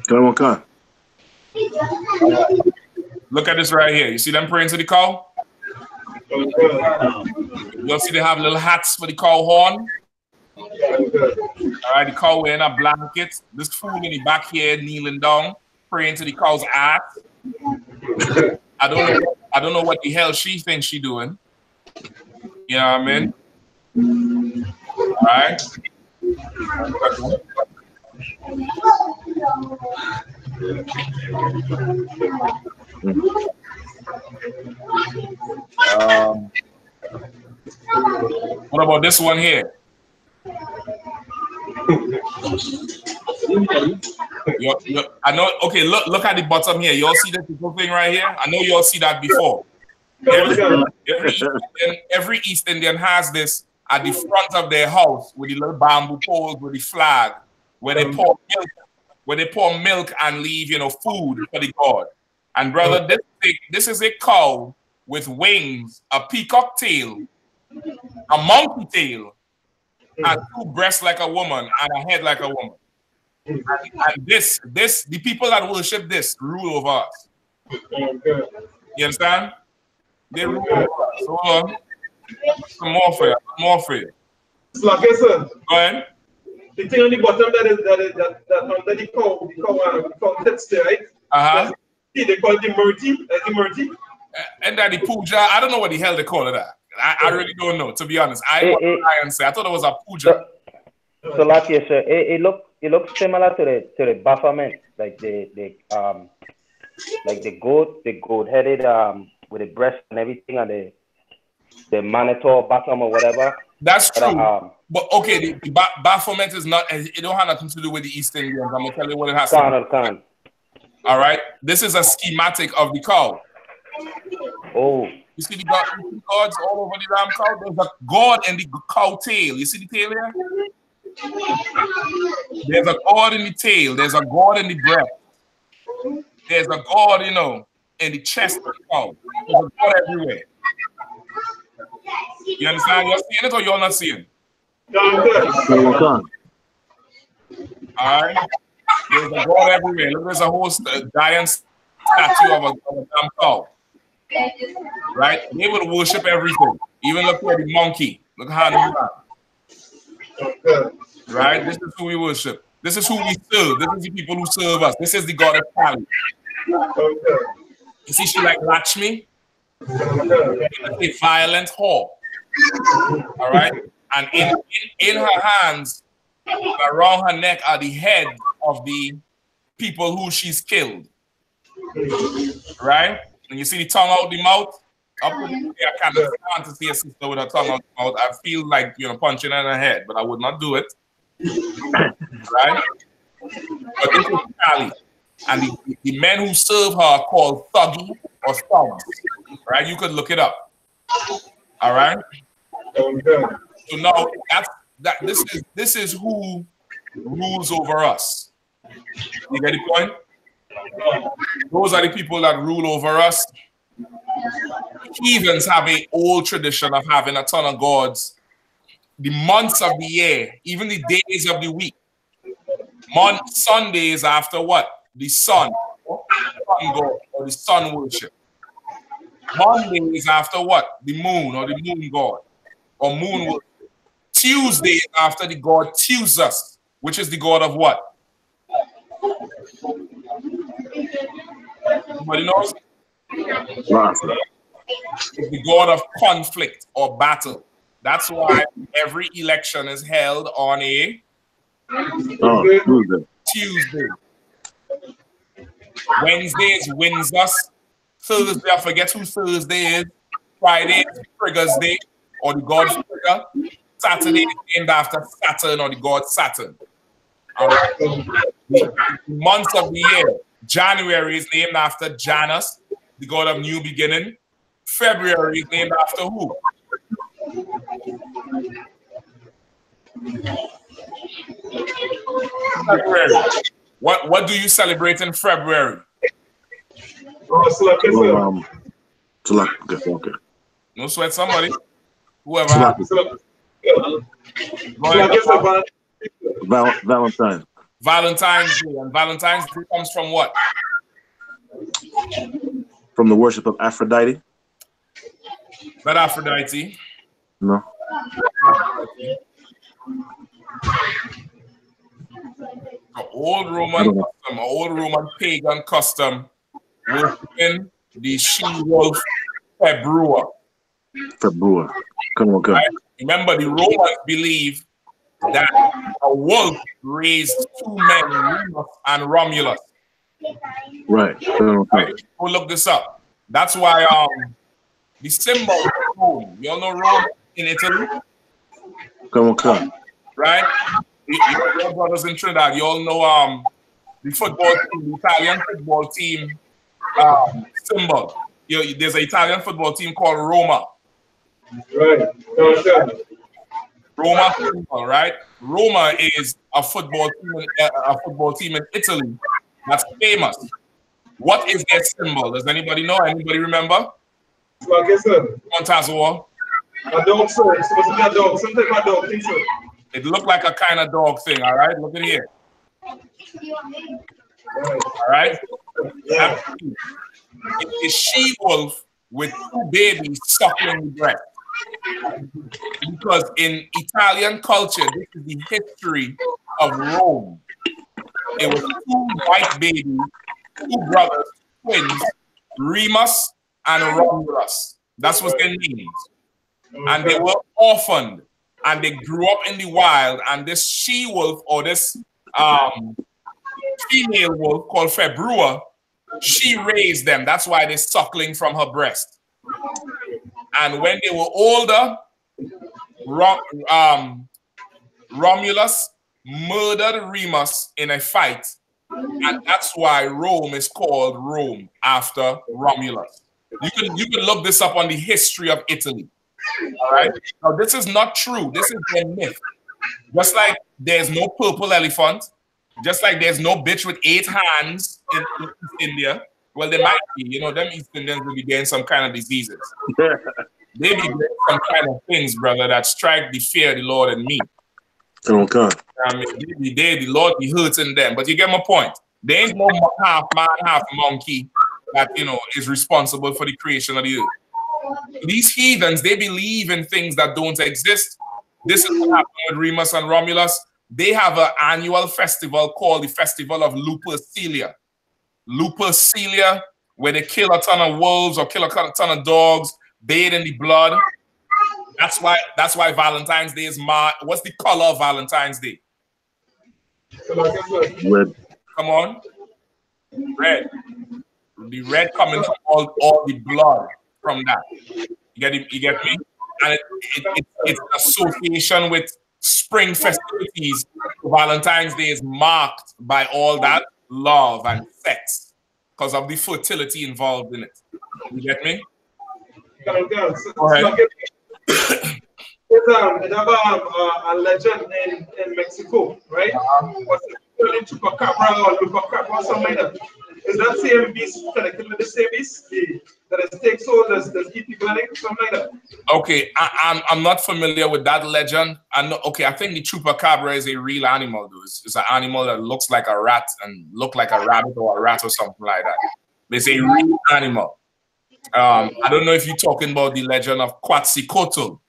Come on. Look at this right here. You see them praying to the cow? You'll see they have little hats for the cow horn. All right, the cow wearing a blanket. This fool in the back here kneeling down, praying to the cow's ass. I don't know what the hell she thinks she doing. You know what I mean? All right. What about this one here? I know. Okay, look at the bottom here. You all see this little thing right here? I know you all see that before. Every East Indian has this at the front of their house with the little bamboo poles with the flag, where they pour milk and leave food for the god. And brother, this is a cow with wings, a peacock tail, a monkey tail, and 2 breasts like a woman and a head like a woman. And the people that worship this rule over us. You understand? They rule over us. Hold on. Some more for you. Like I said. Go ahead. The thing on the bottom that under the cow tits there, right? They call it the murti. That's the murti. And that the puja, I don't know what the hell they call it that. I really don't know, to be honest. I thought it was a puja. So like you said, it looks similar to the Baphomet, like the goat headed with the breast and everything, and the monitor bottom or whatever. That's true. But okay, the Baphomet is not. It don't have nothing to do with the East Indians. I'm gonna tell you what it has to do. All right, this is a schematic of the cow. Oh. You see the gods all over the damn cow? There's a god in the cow tail. You see the tail here? There's a God in the tail. There's a God in the breast. There's a God, you know, in the chest of the cow. There's a God everywhere. You understand? You're seeing it or you're not seeing? All right. There's a God everywhere. Look, there's a whole giant statue of a damn cow. Right? They would worship everything. Even look at the monkey. Look how they move. Right? This is who we worship. This is who we serve. This is the people who serve us. This is the God of Kali. You see, she like Lakshmi. A violent whore. All right? And in her hands, around her neck, are the heads of the people who she's killed. Right? And you see the tongue out the mouth? Up to the, I can't stand to see a sister with her tongue out the mouth. I feel like, you know, punching her in her head, but I would not do it. Right? But this is Kali. And the men who serve her are called Thuggy or Thugs. Right? You could look it up. All right? So now this is who rules over us. You get the point? Those are the people that rule over us. Heathens have an old tradition of having a ton of gods. The months of the year, even the days of the week. Sundays after what? The sun god or the sun worship. Mondays after what? The moon or the moon god or moon worship. Tuesdays after the god Teusus, which is the god of what? Somebody knows? It's the god of conflict or battle. That's why every election is held on a Tuesday. Wednesday is wins us. Thursday, I forget who Thursday is. Friday is Trigger's Day or the god Trigger. Saturday is named after Saturn or the god Saturn. All right. The months of the year. January is named after Janus, the god of new beginning. February is named after who? February. What do you celebrate in February? Okay. No sweat, somebody. Whoever. Valentine. Valentine's Day. And Valentine's Day comes from what? From the worship of Aphrodite. Not Aphrodite. No. An old Roman pagan custom worshiping the she-wolf Februa. Come on. Right? Remember, the Romans believe that a wolf raised two men, Remus and Romulus. Right. Go look this up. That's why the symbol of Rome. You all know Rome in Italy? Come on. Right? Your brothers in Trinidad, you all know the football team, the Italian football team symbol. There's an Italian football team called Roma. Right. Roma symbol, right? Roma is a football team in Italy that's famous. What is their symbol? Does anybody know? Anybody remember? Like I said, Montazoa. A dog, sir. It's supposed to be a dog. Some type of dog, think so. It looked like a kind of dog thing, all right? Look at here. All right? Yeah. It's a she-wolf with two babies suckling the breast. Because in Italian culture, this is the history of Rome. It was two white babies, two brothers, twins, Remus and Romulus. That's what their names. And they were orphaned. And they grew up in the wild, and this she-wolf or this female wolf called Februa, she raised them. That's why they're suckling from her breast. And when they were older, Romulus murdered Remus in a fight, and that's why Rome is called Rome after Romulus. You can look this up on the history of Italy. All right. Now, this is not true. This is a myth. Just like there's no purple elephant, just like there's no bitch with 8 hands in East India. Well, there might be, you know, them East Indians will be getting some kind of diseases. They be getting some kind of things, brother, that strike the fear of the Lord in me. Okay. I mean, the Lord be hurting them. But you get my point. There ain't no half man, half monkey that, you know, is responsible for the creation of the earth. These heathens, they believe in things that don't exist. This is what happened with Remus and Romulus. They have an annual festival called the Festival of Lupercalia. Lupercalia, where they kill a ton of wolves or kill a ton of dogs, bathe in the blood. That's why Valentine's Day is what's the color of Valentine's Day? Red. Come on. Red. The red coming from all the blood from that. You get me? And it's an association with spring festivities. Valentine's Day is marked by all that love and sex because of the fertility involved in it. You get me? Go ahead. There's a legend in Mexico, right? What's it? Chupacabra or Lupacabra or something like that. Is that same beast connected with the same beast that is take souls, that's eat people, something like that? Okay, I'm not familiar with that legend. I think the Chupacabra is a real animal, dude. It's an animal that looks like a rat and look like a rabbit or a rat or something like that. It's a real animal. I don't know if you're talking about the legend of Quetzalcoatl.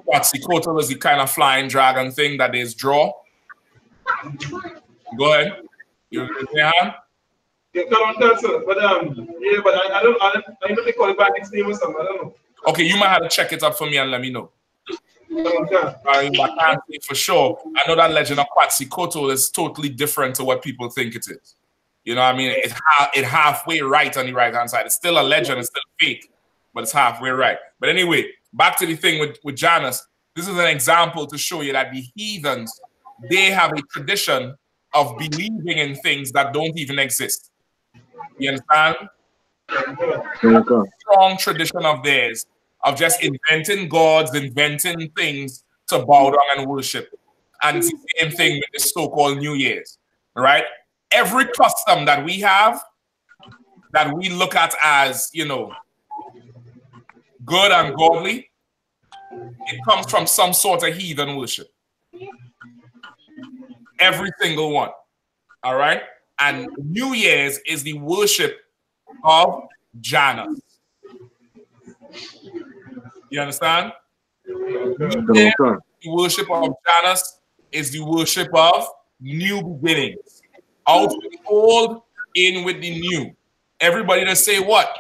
Quetzalcoatl is the kind of flying dragon thing that is draw. Go ahead. You your hand? Yeah, come on, sir. But yeah, but I know they call it by its name or something. I don't know. Okay, you might have to check it up for me and let me know. I can't say for sure. I know that legend of Quetzalcoatl is totally different to what people think it is. You know what I mean? It's halfway right on the right-hand side. It's still a legend. It's still fake, but it's halfway right. But anyway, back to the thing with Janus. This is an example to show you that the heathens, they have a tradition of believing in things that don't even exist. You understand? A strong tradition of theirs of just inventing gods, inventing things to bow down and worship. And it's the same thing with the so-called New Year's, right? Every custom that we have, that we look at as, you know, good and godly, it comes from some sort of heathen worship. Every single one. All right? And New Year's is the worship of Janus. You understand? New Year's, the worship of Janus is the worship of new beginnings. Out with the old, in with the new. Everybody to say what?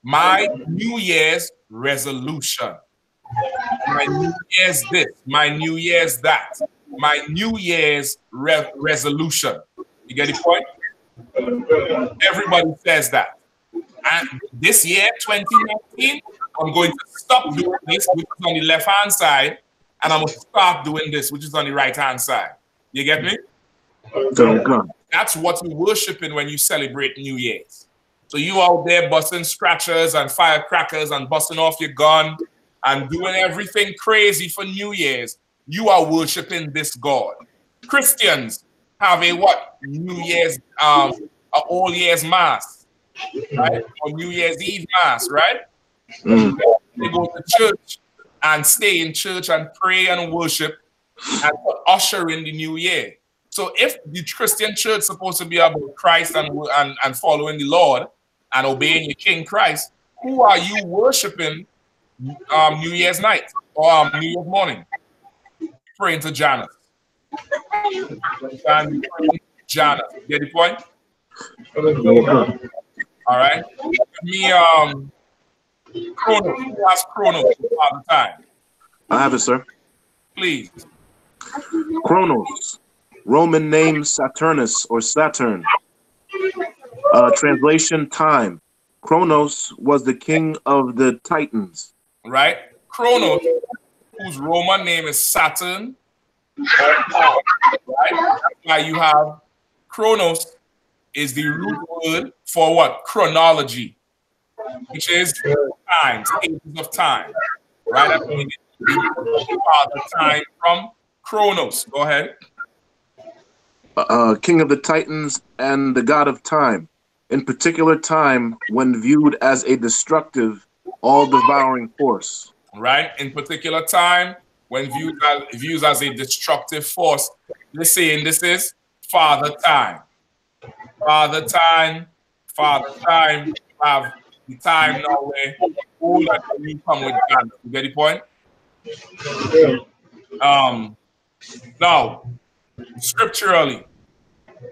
My New Year's resolution. My New Year's this. My New Year's that. My New Year's resolution. You get the point? Everybody says that. And this year, 2019, I'm going to stop doing this, which is on the left-hand side, and I'm going to start doing this, which is on the right-hand side. You get me? That's what you're worshiping when you celebrate New Year's. So you out there busting scratchers and firecrackers and busting off your gun and doing everything crazy for New Year's. You are worshiping this God. Christians have a what? New Year's, All Year's Mass, right? Or New Year's Eve Mass, right? They go to church and stay in church and pray and worship and usher in the new year. So if the Christian church is supposed to be about Christ and following the Lord and obeying your King Christ, who are you worshiping New Year's night or New Year's morning? Praying to Janus. Janus. Get the point? All right. Give me Chronos. Who has Chronos all the time? I have it, sir. Please. Chronos. Roman name Saturnus or Saturn. Translation time. Chronos was the king of the Titans. Right? Chronos, whose Roman name is Saturn. Right? That's why you have Chronos is the root word for what? Chronology, which is time, stages of time. Right? That's where we get the time from Chronos, go ahead. King of the Titans and the God of time, in particular time when viewed as a destructive, all-devouring force. Right? In particular time when viewed as a destructive force. This saying this is Father Time. Father Time, Father Time, have the time now where all that you come with Janus. You get the point? Now, scripturally,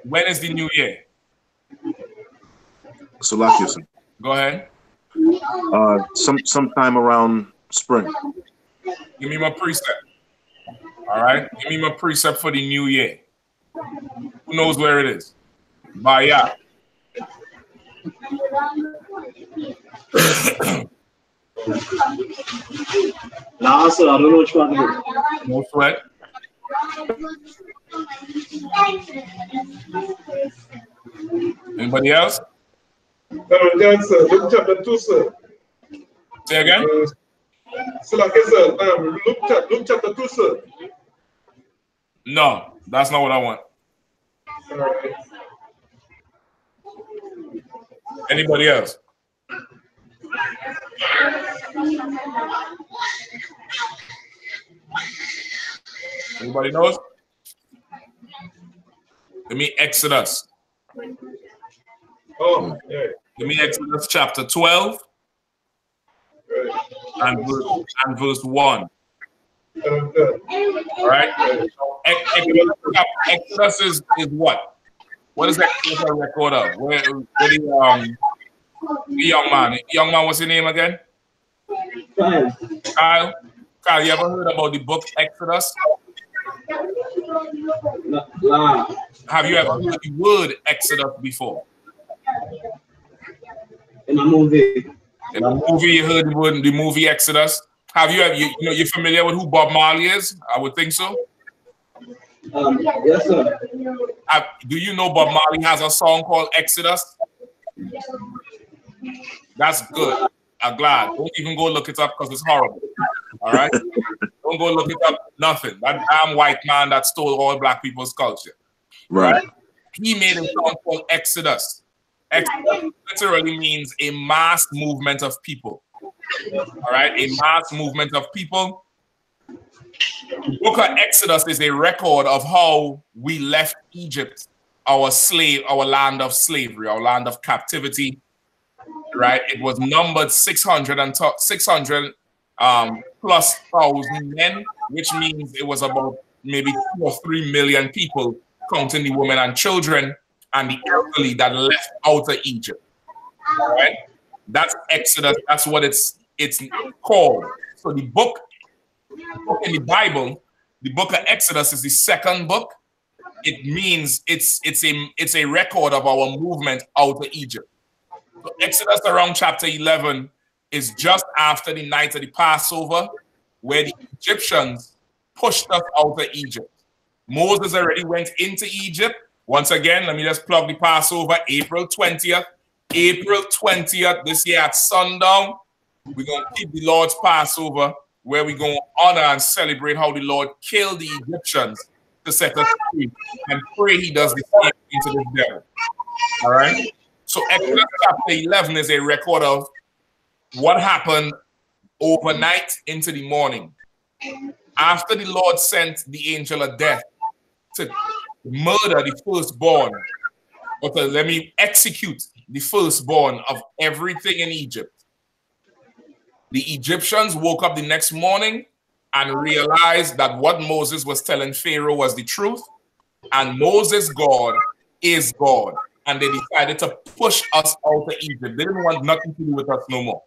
when is the new year? Salakius. Go ahead. Sometime around spring. Give me my precept. All right? Give me my precept for the new year. Who knows where it is? Baya. Nah, sir, I don't know which one it is. No sweat. Anybody else? That's Luke chapter 2, sir. Say again? Luke chapter 2, sir. No, that's not what I want. All right. Anybody else? Anybody knows? Give me Exodus. Oh, yeah. Give me Exodus chapter 12 and verse 1. All right? Exodus is what? What is Exodus a record of? Where the young man, what's his name again? Kyle. Kyle, you ever heard about the book Exodus? Have you ever heard the word Exodus before? In a movie. In a movie, you heard the movie Exodus. Have you ever, you're familiar with who Bob Marley is? I would think so. Yes, sir. Do you know Bob Marley has a song called Exodus? That's good. I'm glad. Don't even go look it up because it's horrible. All right? Don't go look it up. Nothing. That damn white man that stole all black people's culture. Right. He made a song called Exodus. Exodus literally means a mass movement of people. All right? A mass movement of people. The book of Exodus is a record of how we left Egypt, our land of slavery, our land of captivity. Right? It was numbered 600 plus thousand men, which means it was about maybe 2 or 3 million people, counting the women and children and the elderly that left out of Egypt. All right? That's Exodus. That's what it's called. So the book in the Bible, the book of Exodus is the second book. It means it's a record of our movement out of Egypt. So Exodus around chapter 11 is just after the night of the Passover, where the Egyptians pushed us out of Egypt. Moses already went into Egypt. Once again, let me just plug the Passover, April 20th. April 20th this year at sundown, we're going to keep the Lord's Passover, where we're going to honor and celebrate how the Lord killed the Egyptians to set us free, and pray he does the same thing to the devil. All right? So Exodus chapter 11 is a record of what happened overnight into the morning. After the Lord sent the angel of death to murder the firstborn, or to let me execute the firstborn of everything in Egypt, the Egyptians woke up the next morning and realized that what Moses was telling Pharaoh was the truth, and Moses' God is God. And they decided to push us out of Egypt. They didn't want nothing to do with us no more.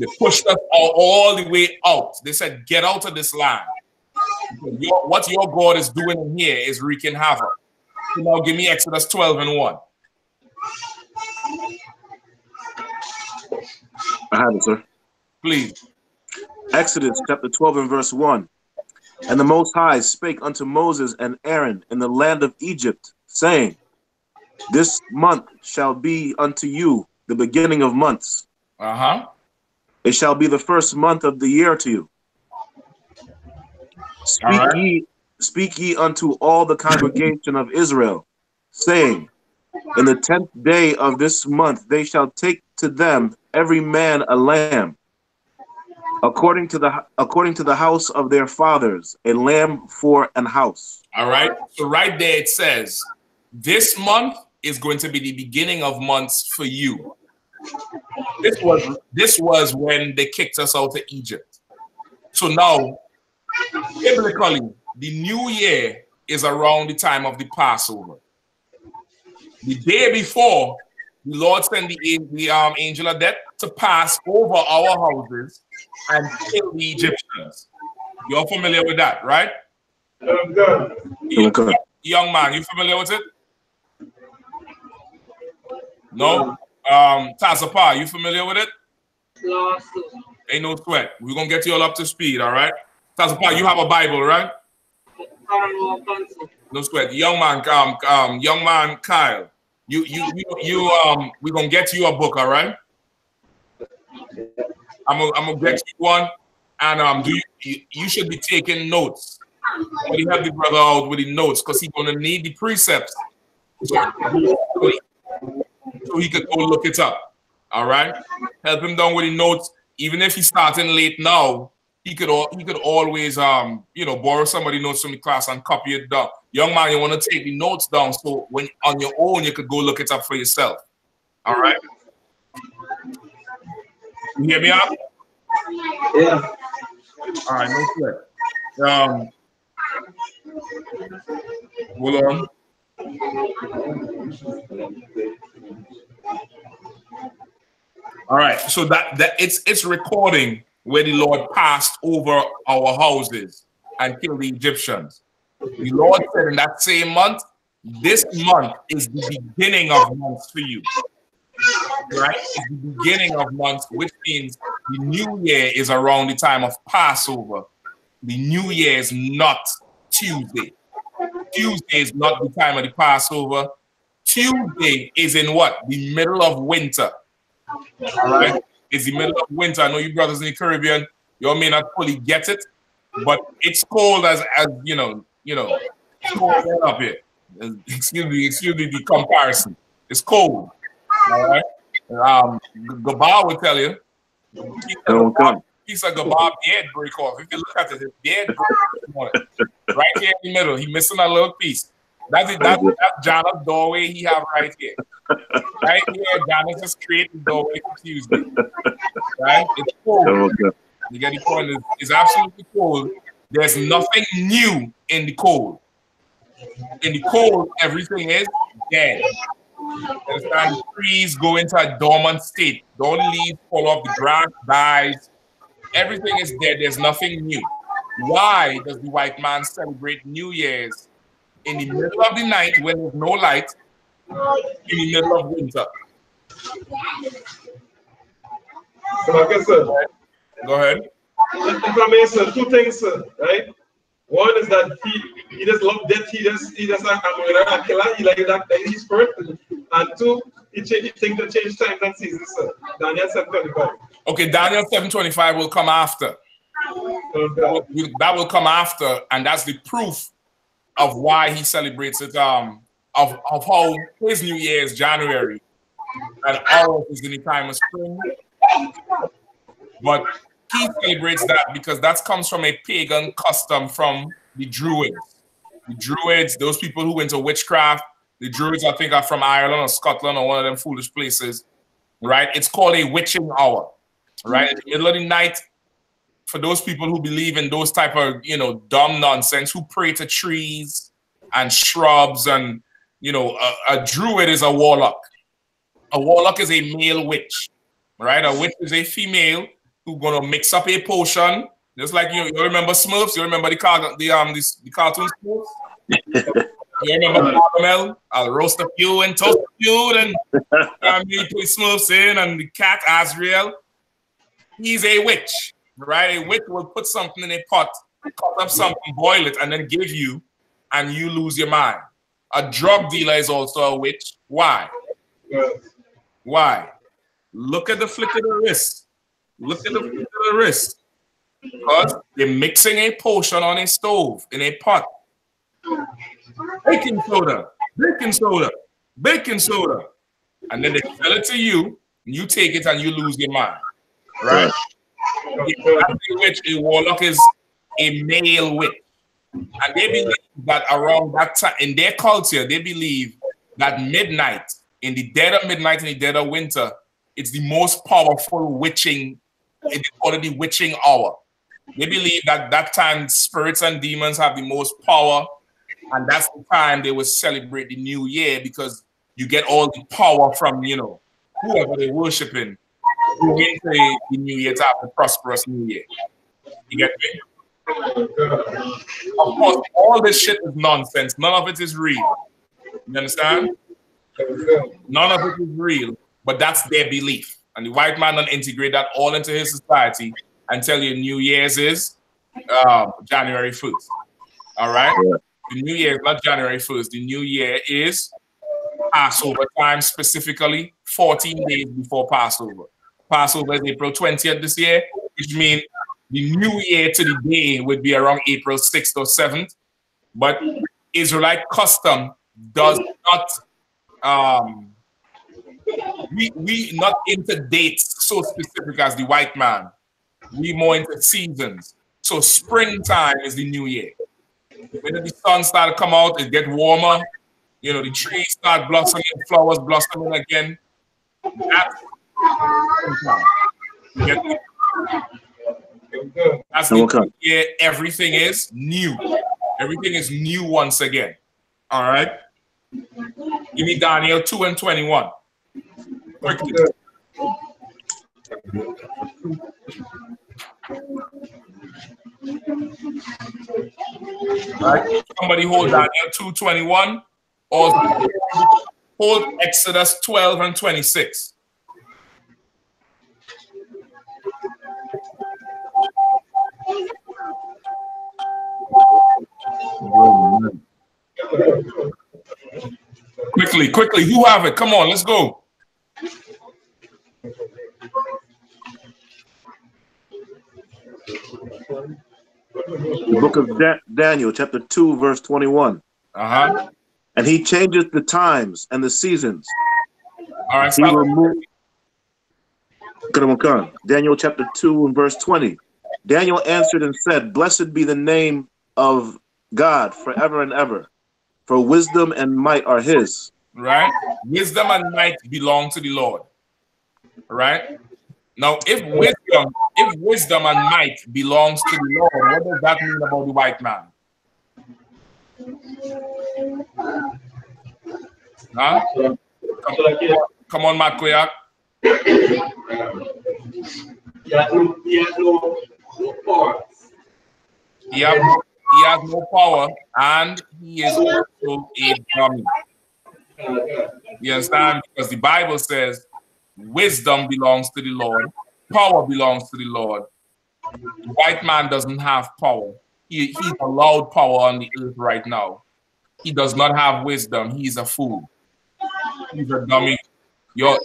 They pushed us all the way out. They said, get out of this land. What your God is doing in here is wreaking havoc. So now give me Exodus 12 and 1. I have it, sir. Please. Exodus chapter 12 and verse 1. And the Most High spake unto Moses and Aaron in the land of Egypt, saying, this month shall be unto you the beginning of months. It shall be the first month of the year to you. Speak speak ye unto all the congregation of Israel, saying, in the 10th day of this month they shall take to them every man a lamb, according to the house of their fathers, a lamb for an house. All right. So right there it says, this month is going to be the beginning of months for you. This was when they kicked us out of Egypt. So now, biblically, the new year is around the time of the Passover. The day before, the Lord sent the angel of death to pass over our houses and kill the Egyptians. You're familiar with that, right? Young man, you familiar with it? No? Tazapa, you familiar with it? Ain't no sweat. We're going to get you all up to speed, all right? Tazapa, you have a Bible, right? No sweat. Young man, Kyle, we're going to get you a book, all right? I'm gonna get you one, and you should be taking notes. But you help the brother out with the notes because he's gonna need the precepts so he could go look it up. All right, help him down with the notes. Even if he's starting late now, he could always borrow somebody's notes from the class and copy it down. Young man, you want to take the notes down so when on your own you could go look it up for yourself. All right. You hear me out? Yeah. All right, no sweat. Hold on. All right, so that it's recording where the Lord passed over our houses and killed the Egyptians. The Lord said in that same month, this month is the beginning of months for you. Right? It's the beginning of months, which means the new year is around the time of Passover. The new year is not Tuesday. Tuesday is not the time of the Passover. Tuesday is in what? The middle of winter. All right? It's the middle of winter. I know you brothers in the Caribbean, you all may not fully get it, but it's cold as you know, it's cold up here. Excuse me, the comparison. It's cold. All right. Gabal will tell you. Piece of Gabal beard break off. If you look at it, his beard break off. Right here in the middle. He missing a little piece. That's Janus' doorway he have right here. Right here, Janus just create the doorway for Tuesday. Right? It's cold. You get the point? It's absolutely cold. There's nothing new in the cold. In the cold, everything is dead. Understand? Trees go into a dormant state. Don't leaves fall off, the grass dies. Everything is dead. There's nothing new. Why does the white man celebrate New Year's in the middle of the night when there's no light, in the middle of winter? So I guess, go ahead. If I may, sir, two things, sir, right? One is that he just love death. He just like I'm a killer. He like that he's spirit. And two, he think to change times and seasons, sir. Daniel 7:25. Okay, Daniel 7:25 will come after. That will come after, and that's the proof of why he celebrates it. Of how his New Year is January, and ours is in the time of spring. But he celebrates that because that comes from a pagan custom from the Druids. The Druids, those people who went to witchcraft, the Druids, I think, are from Ireland or Scotland or one of them foolish places, right? It's called a witching hour, right? In the middle of the night, for those people who believe in those type of, dumb nonsense, who pray to trees and shrubs and, a Druid is a warlock. A warlock is a male witch, right? A witch is a female who's gonna mix up a potion, just like you remember Smurfs. You remember the cartoon Smurfs. You remember Caramel? I'll roast a few and toast a few, and you put Smurfs in, and the cat Azrael. He's a witch, right? A witch will put something in a pot, cut up something, boil it, and then give you, and you lose your mind. A drug dealer is also a witch. Why? Why? Look at the flick of the wrist. Look at the flick of the wrist. Because they're mixing a potion on a stove, in a pot, baking soda, baking soda, baking soda. And then they sell it to you, and you take it and you lose your mind. Right? A warlock is a male witch. And they believe that around that time, in their culture, they believe that midnight, in the dead of midnight, in the dead of winter, it's the most powerful witching, it's called the witching hour. They believe that that time spirits and demons have the most power, and that's the time they will celebrate the new year, because you get all the power from, you know, whoever they're worshiping, who into the new year to have a prosperous new year. You get me? Of course, all this shit is nonsense. None of it is real. You understand? None of it is real, but that's their belief. And the white man don't integrate that all into his society and tell you New Year's is January 1st. All right? Yeah. The New Year is not January 1st. The New Year is Passover time, specifically 14 days before Passover. Passover is April 20th this year, which means the New Year to the day would be around April 6th or 7th. But Israelite custom does not, we not into dates so specific as the white man. We more into seasons. So springtime is the New Year. When the sun starts to come out, it gets warmer. You know, the trees start blossoming, flowers blossoming again. That's springtime. That's the year. Everything is new. Everything is new once again. All right. Give me Daniel 2:21. Quickly. All right. Somebody hold Daniel 2:21, or hold Exodus 12 and 26. Quickly, quickly. Who have it? Come on, let's go. The book of Daniel, chapter 2, verse 21. And he changes the times and the seasons. All right, he removed. Daniel chapter 2 and verse 20. Daniel answered and said, "Blessed be the name of God forever and ever, for wisdom and might are his." Right? Wisdom and might belong to the Lord. Right? Now, if wisdom and might belongs to the Lord, what does that mean about the white man? Huh? Come on, Matt Koyak. He has no power. He has no power, and he is also a dummy. You understand? Because the Bible says wisdom belongs to the Lord, power belongs to the Lord. The white man doesn't have power. He's allowed power on the earth right now. He does not have wisdom. He's a fool. He's a dummy. You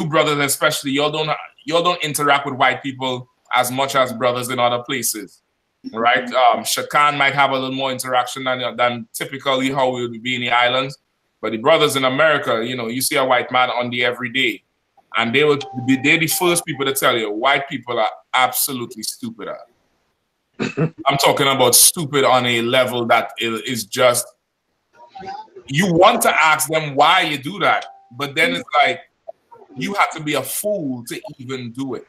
brothers especially, y'all don't interact with white people as much as brothers in other places, right? Shakan might have a little more interaction than typically how we would be in the islands, but the brothers in America, you know, you see a white man on the everyday, and they're the first people to tell you white people are absolutely stupid. I'm talking about stupid on a level that is just, you want to ask them why you do that, but then it's like you have to be a fool to even do it.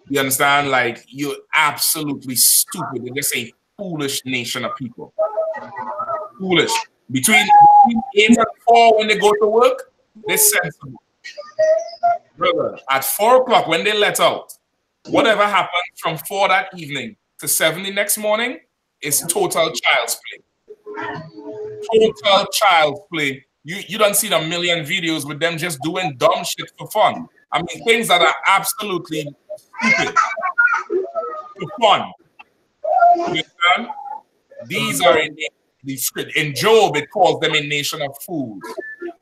You understand? Like, you're absolutely stupid. They're just a foolish nation of people. Foolish. Between 8 and 4 when they go to work, they're sensible. Brother, at 4 o'clock when they let out, whatever happens from 4 that evening to 7 the next morning is total child's play. Total child's play. You don't see a million videos with them just doing dumb shit for fun. I mean, things that are absolutely stupid for fun. You understand? These are in the script. In Job, it calls them a nation of fools,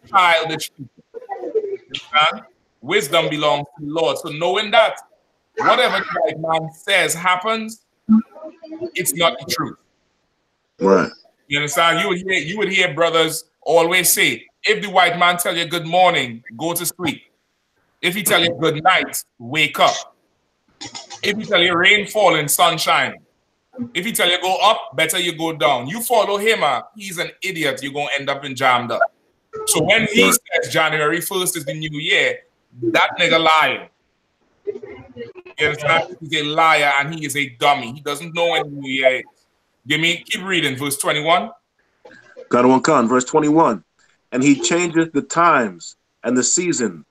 childish people. You understand? Wisdom belongs to the Lord. So knowing that, whatever the white man says happens, it's not the truth. Right. You understand? You would hear brothers always say, if the white man tell you good morning, go to sleep. If he tell you good night, wake up. If he tell you rain falling, sunshine. If he tell you go up, better you go down. You follow him, he's an idiot. You're going to end up in jammed up. So when he says January 1st is the new year, that nigga lying. You understand? He's a liar and he is a dummy. He doesn't know when the new year is. Keep reading, verse 21. God one Khan, verse 21. And he changeth the times and the seasons.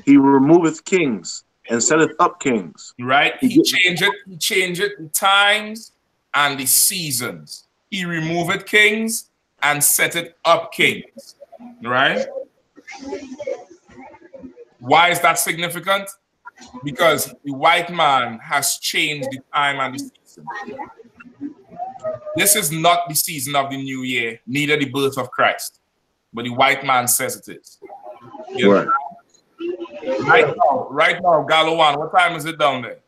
He removeth kings and setteth up kings. Right? He changeth the times and the seasons. He removeth kings and setteth up kings. Right? Why is that significant? Because the white man has changed the time and the season. This is not the season of the new year, neither the birth of Christ. But the white man says it is. Right. Right now, Galawan, what time is it down there?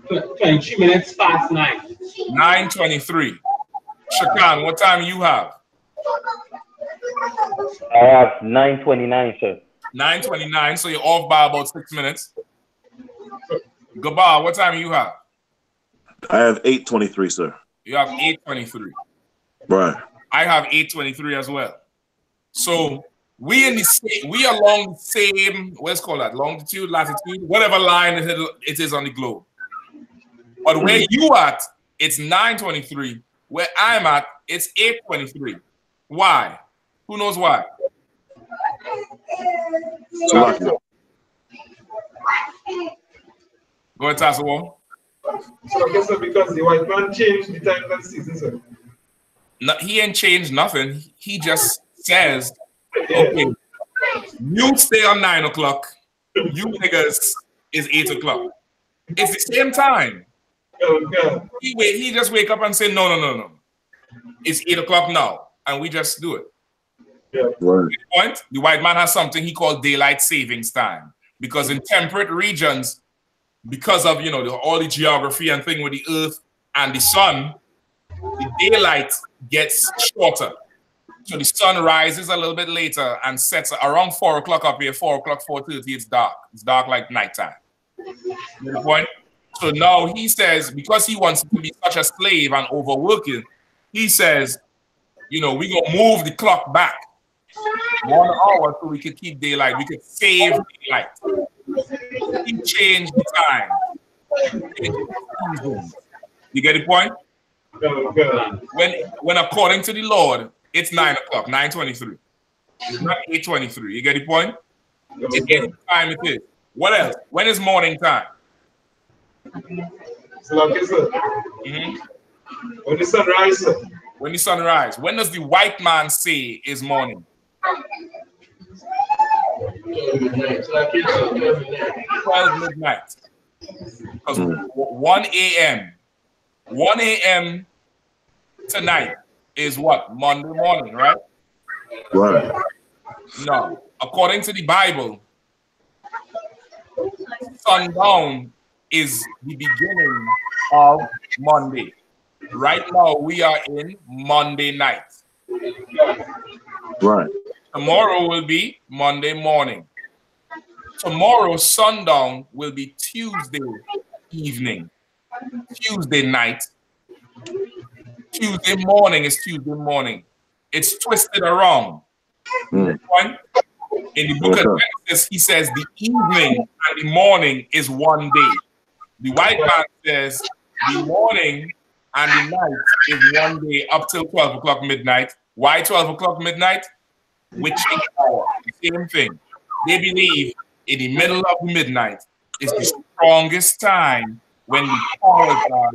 23 minutes past 9. 9:23. Shakan, what time you have? I have 9:29, sir. 9:29, so you're off by about 6 minutes. Gabal, what time you have? I have 8:23, sir. You have 8:23. Right. I have 8:23 as well. So we along the same, what's called that, longitude, latitude, whatever line it is on the globe. But where you at, it's 9:23. Where I'm at, it's 8:23. Why? Who knows why? So, Go ahead, Tassawa. So I guess because the white man changed the time and season, sir. No, he ain't changed nothing. He just says, okay, you stay on 9 o'clock. You niggas is 8 o'clock. It's the same time. Okay. He just wake up and say, no. It's 8 o'clock now. And we just do it. Yeah. Right. The white man has something he called daylight savings time. Because in temperate regions, because of, all the geography and thing with the earth and the sun, the daylight gets shorter. So the sun rises a little bit later and sets around 4 o'clock up here, 4 o'clock, 4:30, it's dark. It's dark like nighttime. You know the point? So now he says, because he wants to be such a slave and overworking, he says, we're going to move the clock back 1 hour so we could keep daylight. We could save daylight. He changed the time. You get the point? When according to the Lord, it's 9 o'clock, 9:23. It's not 8:23. You get the point? It's time it is. What else? When is morning time? So okay, sir. When the sun rises, sir. When the sun rises. When does the white man say is morning? 12 midnight. Because 1 a.m. 1 a.m. tonight is what? Monday morning, right? Right. No. According to the Bible, sundown is the beginning of Monday. Right now, we are in Monday night. Right. Tomorrow will be Monday morning. Tomorrow, sundown will be Tuesday evening. Tuesday night. Tuesday morning is Tuesday morning. It's twisted around. In the book of Genesis, he says the evening and the morning is one day. The white man says the morning and the night is one day up till 12 o'clock midnight. Why 12 o'clock midnight? Witching hour. The same thing. They believe in the middle of midnight is the strongest time when the powers are,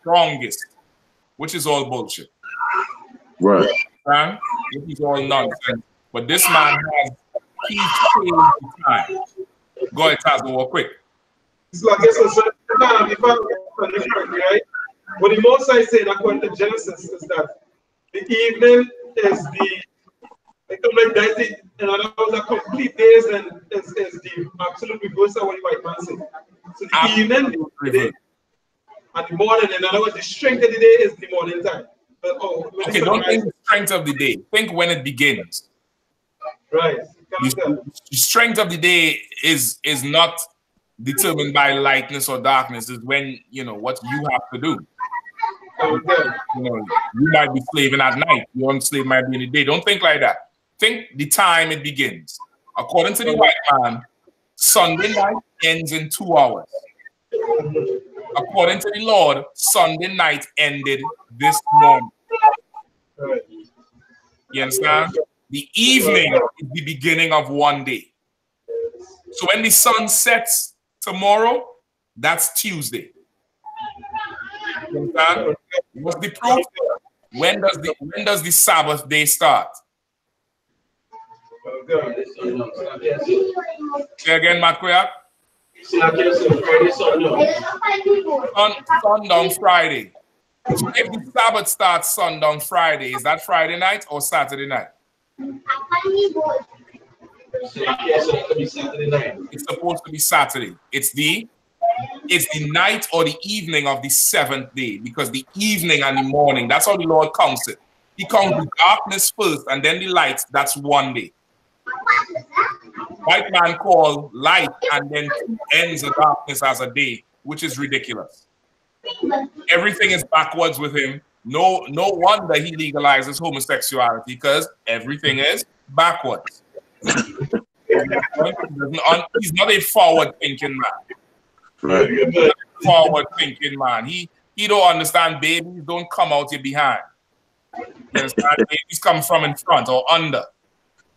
strongest, which is all bullshit. Right. Which is all nonsense. But this man he's changed the time. Go ahead, Taz, real quick. So I guess if I'm right? What the Most High said according to Genesis is that the evening is the complete days and a complete days and is the absolutely reverse of what the white man said. So the evening, and the morning, in other words, the strength of the day is the morning time. Okay, don't think the strength of the day. Think when it begins. Right. The strength of the day is not determined by lightness or darkness. Is when what you have to do. You might be slaving at night. Your slave might be in the day. Don't think like that. Think the time it begins. According to the white man, Sunday night ends in 2 hours. According to the Lord, Sunday night ended this morning. You understand? The evening is the beginning of one day. So when the sun sets tomorrow, that's Tuesday. You understand? What's the proof? When does the Sabbath day start? Say again, Macquarie. Sundown Friday. So if the Sabbath starts sundown Friday, is that Friday night or Saturday night? It's supposed to be Saturday. It's the night or the evening of the 7th day, because the evening and the morning, that's how the Lord counts it. He counts the darkness first and then the light. That's one day. White man call light and then ends of darkness as a day, which is ridiculous. Everything is backwards with him. No wonder he legalizes homosexuality, because everything is backwards. He's not a forward-thinking man. Right. Forward-thinking man. He don't understand babies don't come out your behind. You understand? Babies come from in front or under.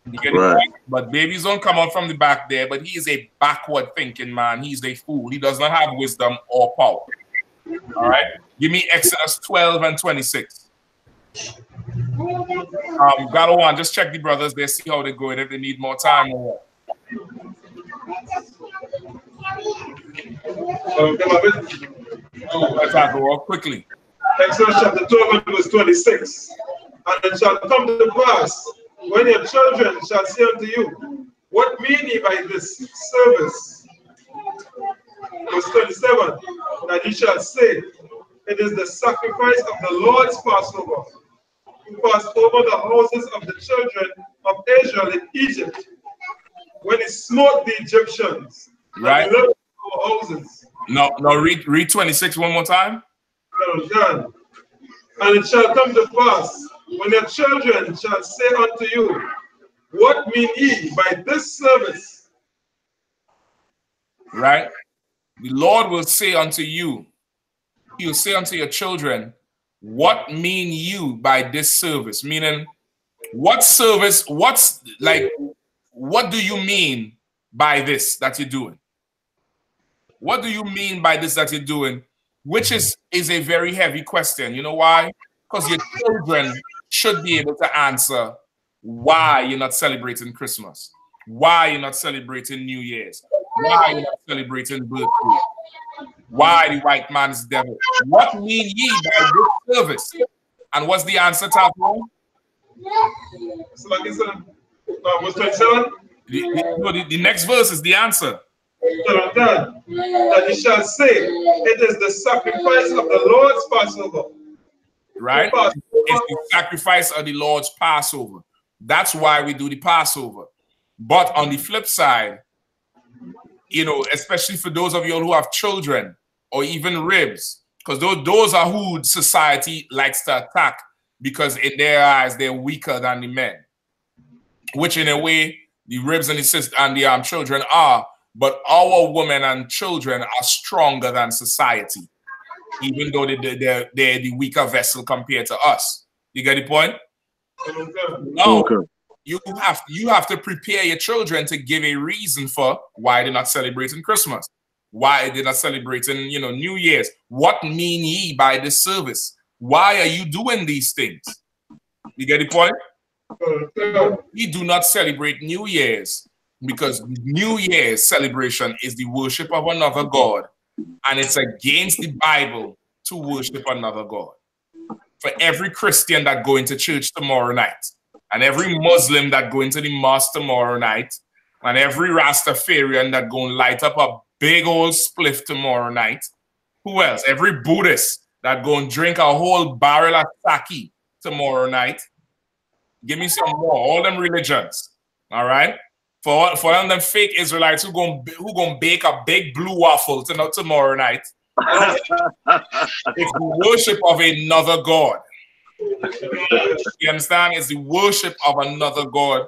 You get it? But babies don't come out from the back there. But he is a backward-thinking man. He's a fool. He does not have wisdom or power. All right? Give me Exodus 12 and 26. Galawan, just check the brothers. They see how they're going. If they need more time or what. Let's go quickly. Exodus chapter 12 and verse 26. And it shall come to pass, when your children shall say unto you, what mean ye by this service? Verse 27. That ye shall say, it is the sacrifice of the Lord's Passover, who passed over the houses of the children of Israel in Egypt, when he smote the Egyptians. Right. And houses. No, read 26 one more time. And it shall come to pass, when your children shall say unto you, what mean ye by this service? Right. The Lord will say unto you, he will say unto your children, what mean you by this service? Meaning, what service, what do you mean by this that you're doing? What do you mean by this that you're doing? Which is a very heavy question. You know why? Because your children should be able to answer why you're not celebrating Christmas, why you're not celebrating New Year's, why you're not celebrating birthday, why the white man's devil. What mean ye by this service? And what's the answer, Tafo? So like it's verse 27? The next verse is the answer. That you shall say, it is the sacrifice of the Lord's Passover. Right? It's the sacrifice of the Lord's Passover. That's why we do the Passover. But on the flip side, especially for those of you who have children or even ribs, because those are who society likes to attack, because in their eyes, they're weaker than the men, which in a way, the ribs and the sisters and the children are. But our women and children are stronger than society, even though they're the weaker vessel compared to us. You get the point? Now, you have to prepare your children to give a reason for why they're not celebrating Christmas, why they're not celebrating, New Year's. What mean ye by this service? Why are you doing these things? You get the point? We do not celebrate New Year's, because New Year's celebration is the worship of another God, and it's against the Bible to worship another God. For every Christian that go into church tomorrow night, and every Muslim that go into the mosque tomorrow night, And every Rastafarian that going to light up a big old spliff tomorrow night. Who else? Every Buddhist that going to drink a whole barrel of sake tomorrow night. Give me some more. All them religions. All right? For them fake Israelites who gonna bake a big blue waffle tomorrow night. It's the worship of another God. You understand? It's the worship of another God.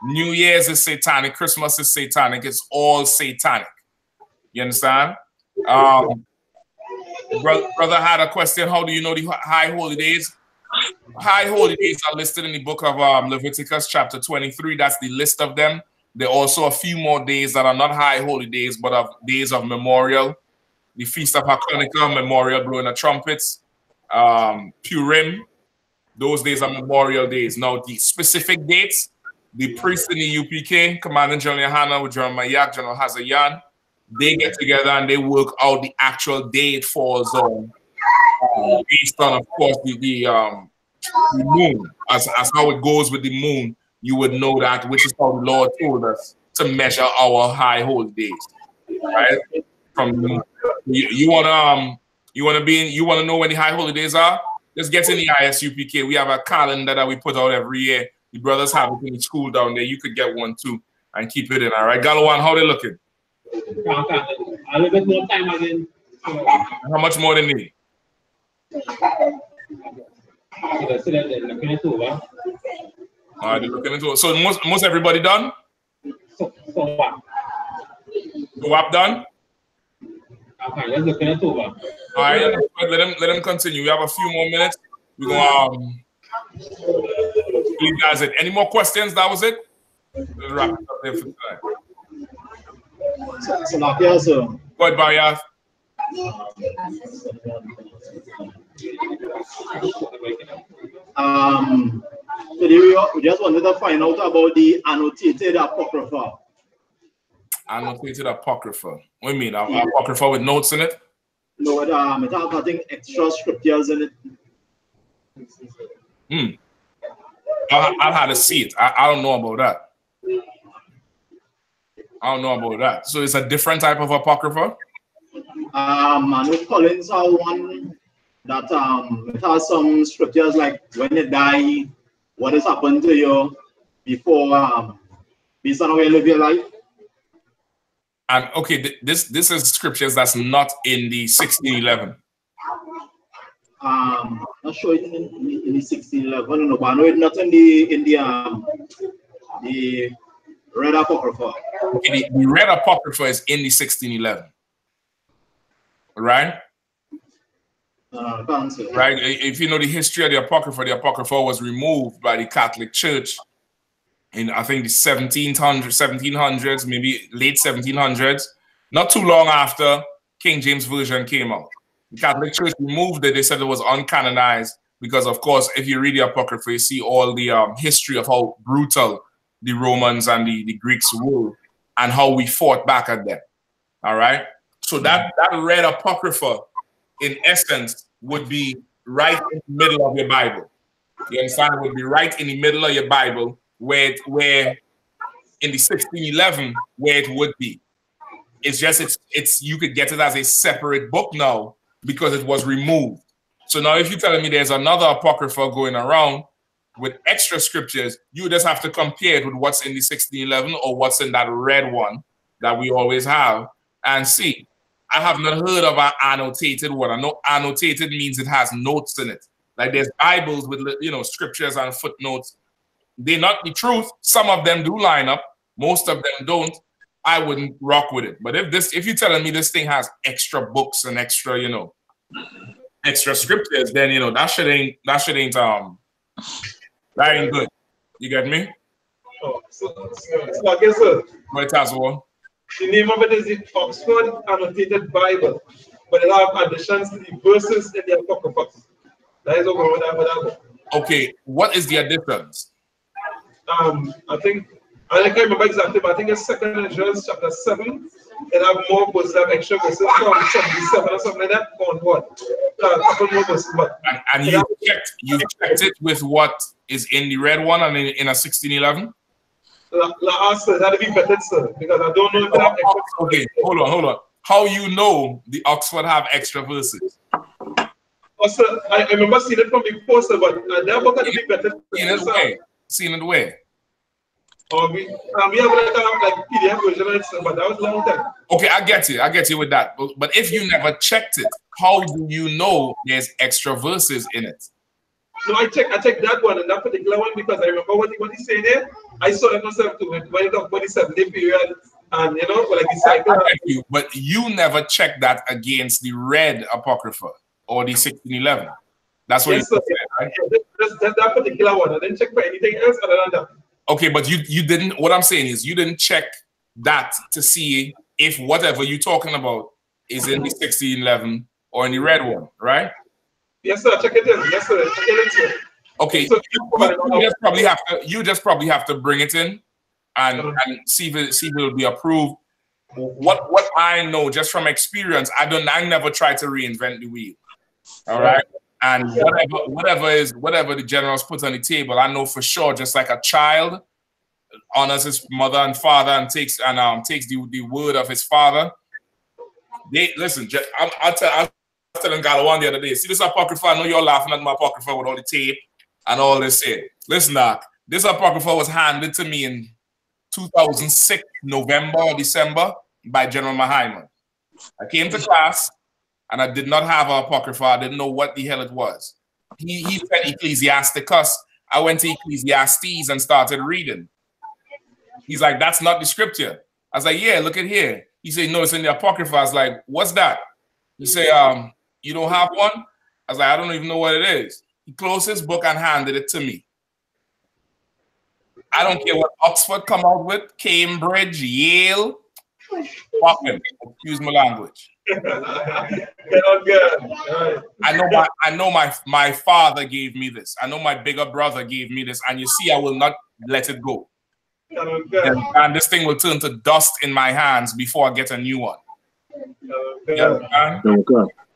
New Year's is satanic. Christmas is satanic. It's all satanic. You understand? Brother had a question. How do you know the high holy days? High holy days are listed in the book of Leviticus chapter 23. That's the list of them. There are also a few more days that are not high holy days, but of days of memorial. The Feast of Hanukkah, memorial, blowing the trumpets. Purim, those days are memorial days. Now, the specific dates, the priests in the U.P.K, Commander General Yohanna with General Mayak, General Hazayan, they get together and they work out the actual day it falls on, based on, of course, the moon. As how it goes with the moon, you would know that, which is how the Lord told us to measure our high holy days. Right? From the moon. You wanna know when the high holy days are? Just get in the I.S.U.P.K. We have a calendar that we put out every year. The brothers have it in the school down there. You could get one too and keep it in. All right, Galawan, how they looking? A little bit more time again. How much more they need? They're looking into it. All right, they're looking into it. So most everybody done? So what? The WAP done? Okay, let's look into it. All right, let them continue. We have a few more minutes. We're going you guys it. Any more questions? That was it? Let's wrap it up there for tonight. So, Go ahead, Barriath. Today we just wanted to find out about the annotated apocrypha. Annotated apocrypha. What do you mean? Apocrypha with notes in it? No, it has nothing extra scriptures in it. I'll have to see it. I don't know about that. I don't know about that. So it's a different type of apocrypha? Manu Collins are one that it has some scriptures like when you die, what has happened to you before, based on how you live your life. And okay, this is scriptures that's not in the 1611. Not sure in the 1611, no, but I know it's not in the Red Apocrypha. Okay, the Red Apocrypha is in the 1611. Right? Right. If you know the history of the Apocrypha was removed by the Catholic Church in, I think, the 1700s, maybe late 1700s, not too long after King James Version came out. The Catholic Church removed it. They said it was uncanonized because, of course, if you read the Apocrypha, you see all the history of how brutal the Romans and the Greeks were and how we fought back at them. All right? So that Red Apocrypha, in essence, would be right in the middle of your Bible. You understand? It would be right in the middle of your Bible where in the 1611, where it would be. It's just, it's you could get it as a separate book now because it was removed. So now if you're telling me there's another Apocrypha going around with extra scriptures, you just have to compare it with what's in the 1611 or what's in that red one that we always have and see. I have not heard of an annotated one. I know annotated means it has notes in it. Like there's Bibles with, you know, scriptures and footnotes. They're not the truth. Some of them do line up. Most of them don't. I wouldn't rock with it. But if you're telling me this thing has extra books and extra, you know, extra scriptures, then, you know, that shit ain't that ain't good. You get me? Oh, so I guess Right, Tazwa. the name of it is the Oxford Annotated Bible, but it have additions to the verses in the Apocrypha. That is what that. Okay, what is the additions? I think I can't remember exactly, but I think it's 2nd Ezra chapter 7. It have more verses, have extra verses from 77 or something like that. On what? A couple more verses, but and you checked it with what is in the red one and in a 1611? Ask sir, that'll be better, sir, because I don't know if that. Okay, hold on. How you know the Oxford have extra verses? Oh, sir, I remember seeing it from before, sir, but that book had to be better. Seen it where? We have like PDF version, sir, but that was a long time. Okay, I get you with that. But if you never checked it, how do you know there's extra verses in it? No, I checked that one and that particular one because I remember what he said there. I saw it myself too when it talked about the 7-day period and like the cycle. But you never checked that against the red Apocrypha or the 1611. That's what you said, right? That particular one. I didn't check for anything else other than that. Okay, but you didn't. What I'm saying is you didn't check that to see if whatever you're talking about is in the 1611 or in the red one, right? Yes, sir. Check it in. Yes, sir. Check it in, sir. Okay, so you just probably have to bring it in and see if it will be approved. What I know just from experience, I never try to reinvent the wheel. All right. And whatever the generals put on the table, I know for sure, just like a child honors his mother and father and takes the word of his father. Listen, I was telling Galawan the other day, see this Apocrypha, I know you're laughing at my Apocrypha with all the tape and all this shit. Listen, Doc, this Apocrypha was handed to me in 2006, November or December, by General Mahaiman. I came to class, and I did not have an Apocrypha. I didn't know what the hell it was. He said Ecclesiasticus. I went to Ecclesiastes and started reading. He's like, that's not the scripture. I was like, yeah, look at here. He said, no, it's in the Apocrypha. I was like, what's that? He said, you don't have one? I was like, I don't even know what it is. He closed his book and handed it to me. I don't care what Oxford come out with, Cambridge, Yale, fucking, excuse my language. I know my father gave me this. I know my bigger brother gave me this, and you see, I will not let it go. And this thing will turn to dust in my hands before I get a new one.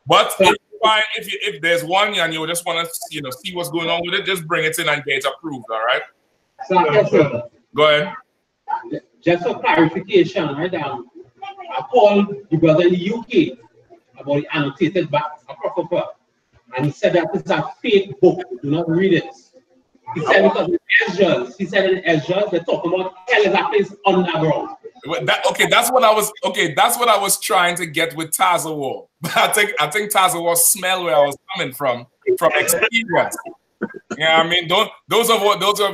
But if there's one and you just want to see what's going on with it, just bring it in and get it approved. All right. So, go ahead. Just for clarification, right? I called the brother in the UK about the annotated Apocrypha, and he said that it's a fake book. Do not read it. He said because in Esdras, they're talking about hell is a place underground. That's what I was trying to get with Tazawar. I think Tazawar smell where I was coming from experience. Yeah, I mean, those of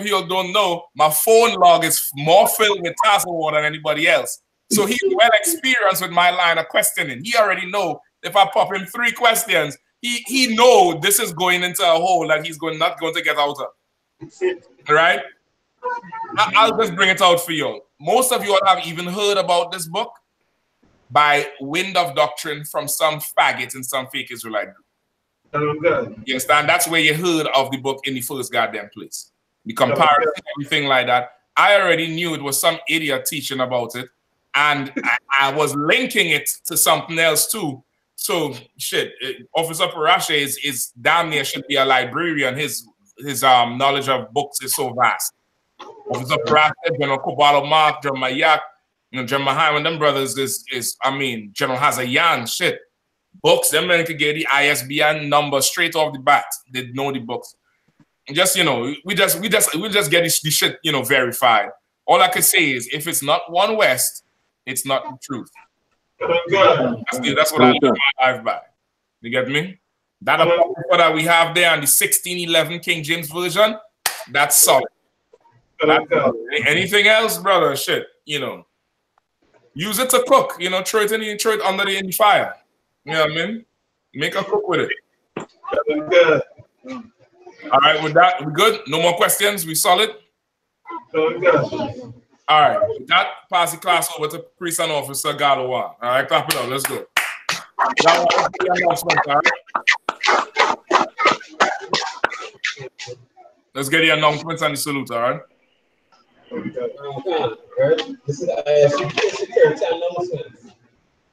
you who don't know, my phone log is more filled with Tazawar than anybody else. So he's well experienced with my line of questioning. He already know if I pop him 3 questions, he know this is going into a hole that he's not going to get out of. Right? I'll just bring it out for you. Most of you all have even heard about this book by wind of doctrine from some faggots and some fake Israelite group. You understand? That's where you heard of the book in the first goddamn place. The comparison, everything like that. I already knew it was some idiot teaching about it, and I was linking it to something else too. So shit, Officer Parasha is damn near should be a librarian. His knowledge of books is so vast. Officer Parasha, General Kobalo Mark, General Mayak, General Mahaiman, them brothers General Hazayan, shit. Books, them men could get the ISBN number straight off the bat. They know the books. Just we just get this shit verified. All I could say is if it's not One West, it's not the truth. That's what I live my life by. You get me? That Apocrypha that we have there on the 1611 King James version, that's solid. Anything else, brother? Shit, use it to cook. Throw it under the fire. You know what I mean? Make a cook with it. All right, with that, we good? No more questions? We solid? All right, with that, pass the class over to Priest and Officer Galawan. All right, clap it up. Let's go. Let's get the announcements and the salute, all right? This is the I.S.U.P.K security announcements.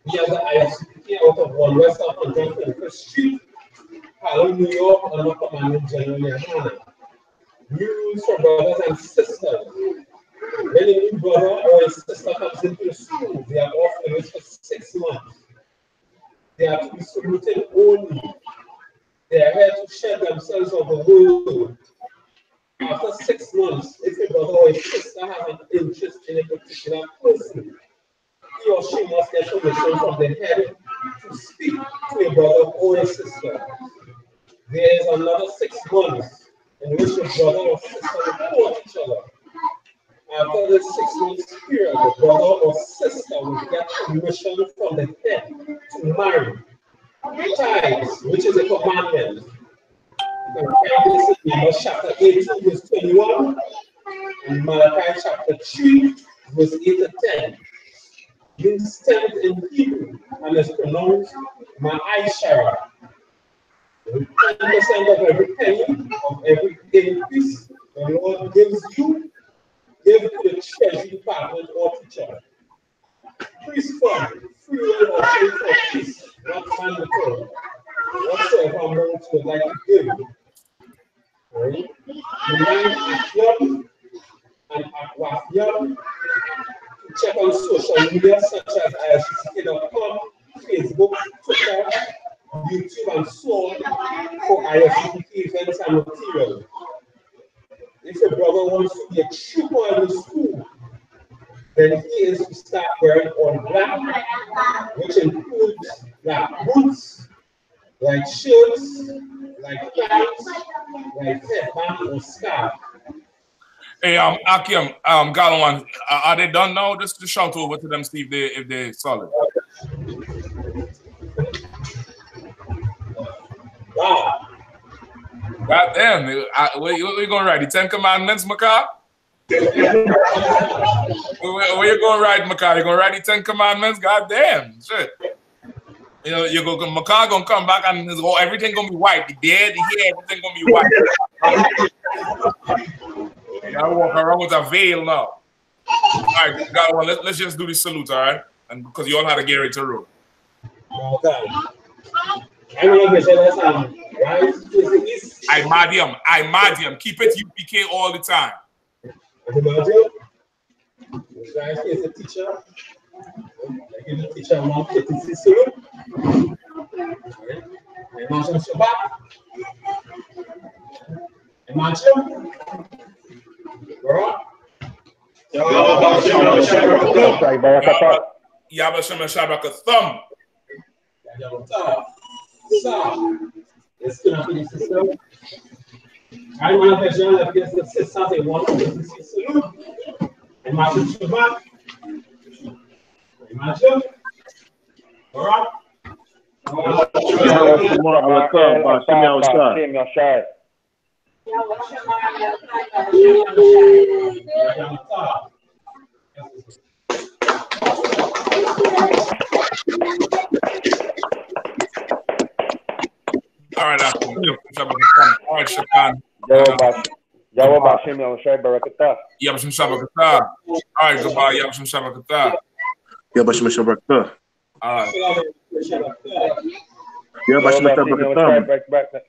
We have the I.S.U.P.K out of 1 West of 121st Street, Harlem, New York, under Commandant General Yahanna. New rules for brothers and sisters. When a new brother or a sister comes into the school, they are off limits for 6 months. They are to be saluted only. They are here to shed themselves of the world. After 6 months, if a brother or a sister has an interest in a particular person, he or she must get permission from the head to speak to a brother or a sister. There is another 6 months in which the brother or sister will court each other. After this 6 months period, the brother or sister will get permission from the head to marry. Tithes, which is a commandment. You can find this in Numbers chapter 18, verse 21, and Malachi chapter 3, verse 8 to 10. Means stamped in Hebrew and is pronounced Ma'aishara. 10% of every penny of every increase the Lord gives you, give to the treasury department or teacher. Priest fund, free will or pay for peace, not mandatory. Whatsoever amount you would like to give. Right? Remind Akyam and Akwafyam to check on social media such as I.S.U.P.K.com, Facebook, Twitter, YouTube, and so on for I.S.U.P.K events and material. If your brother wants to be a trooper in the school, then he is to start wearing all black, which includes black boots, like shirts, like pants, like headband or scarf. Hey, Akim, Galawan, are they done now? Just to shout over to them, see if they're solid. Wow. God damn, where you going to write? The 10 Commandments, Makar? Where you going to write, Makar? You going to write the 10 Commandments? God damn, shit. You know, Makar going to come back and everything going to be white. The dead, the hair, everything going to be white. You gotta walk around with a veil now. All right, Galawan, let's just do the salute, all right? And because you all had to get ready to roll. Okay. I Madium. Keep it UPK all the time. This guy is a teacher. I give the teacher one TITHES salute. Imagine Shabbat. Imagine. Yabashim Shabaka thumb. It's going to be the system. I want to mention that this is system they want to salute. Imagine Shabbat. Imagine. All right. All right, all right, Shakan. Yawabashim Yahushai Barakatah. Yabashim Shabakatah. All right, goodbye. Yabashim Shabakatah. Yabashim Shabakatah. All right. Yabashim Shabakatah.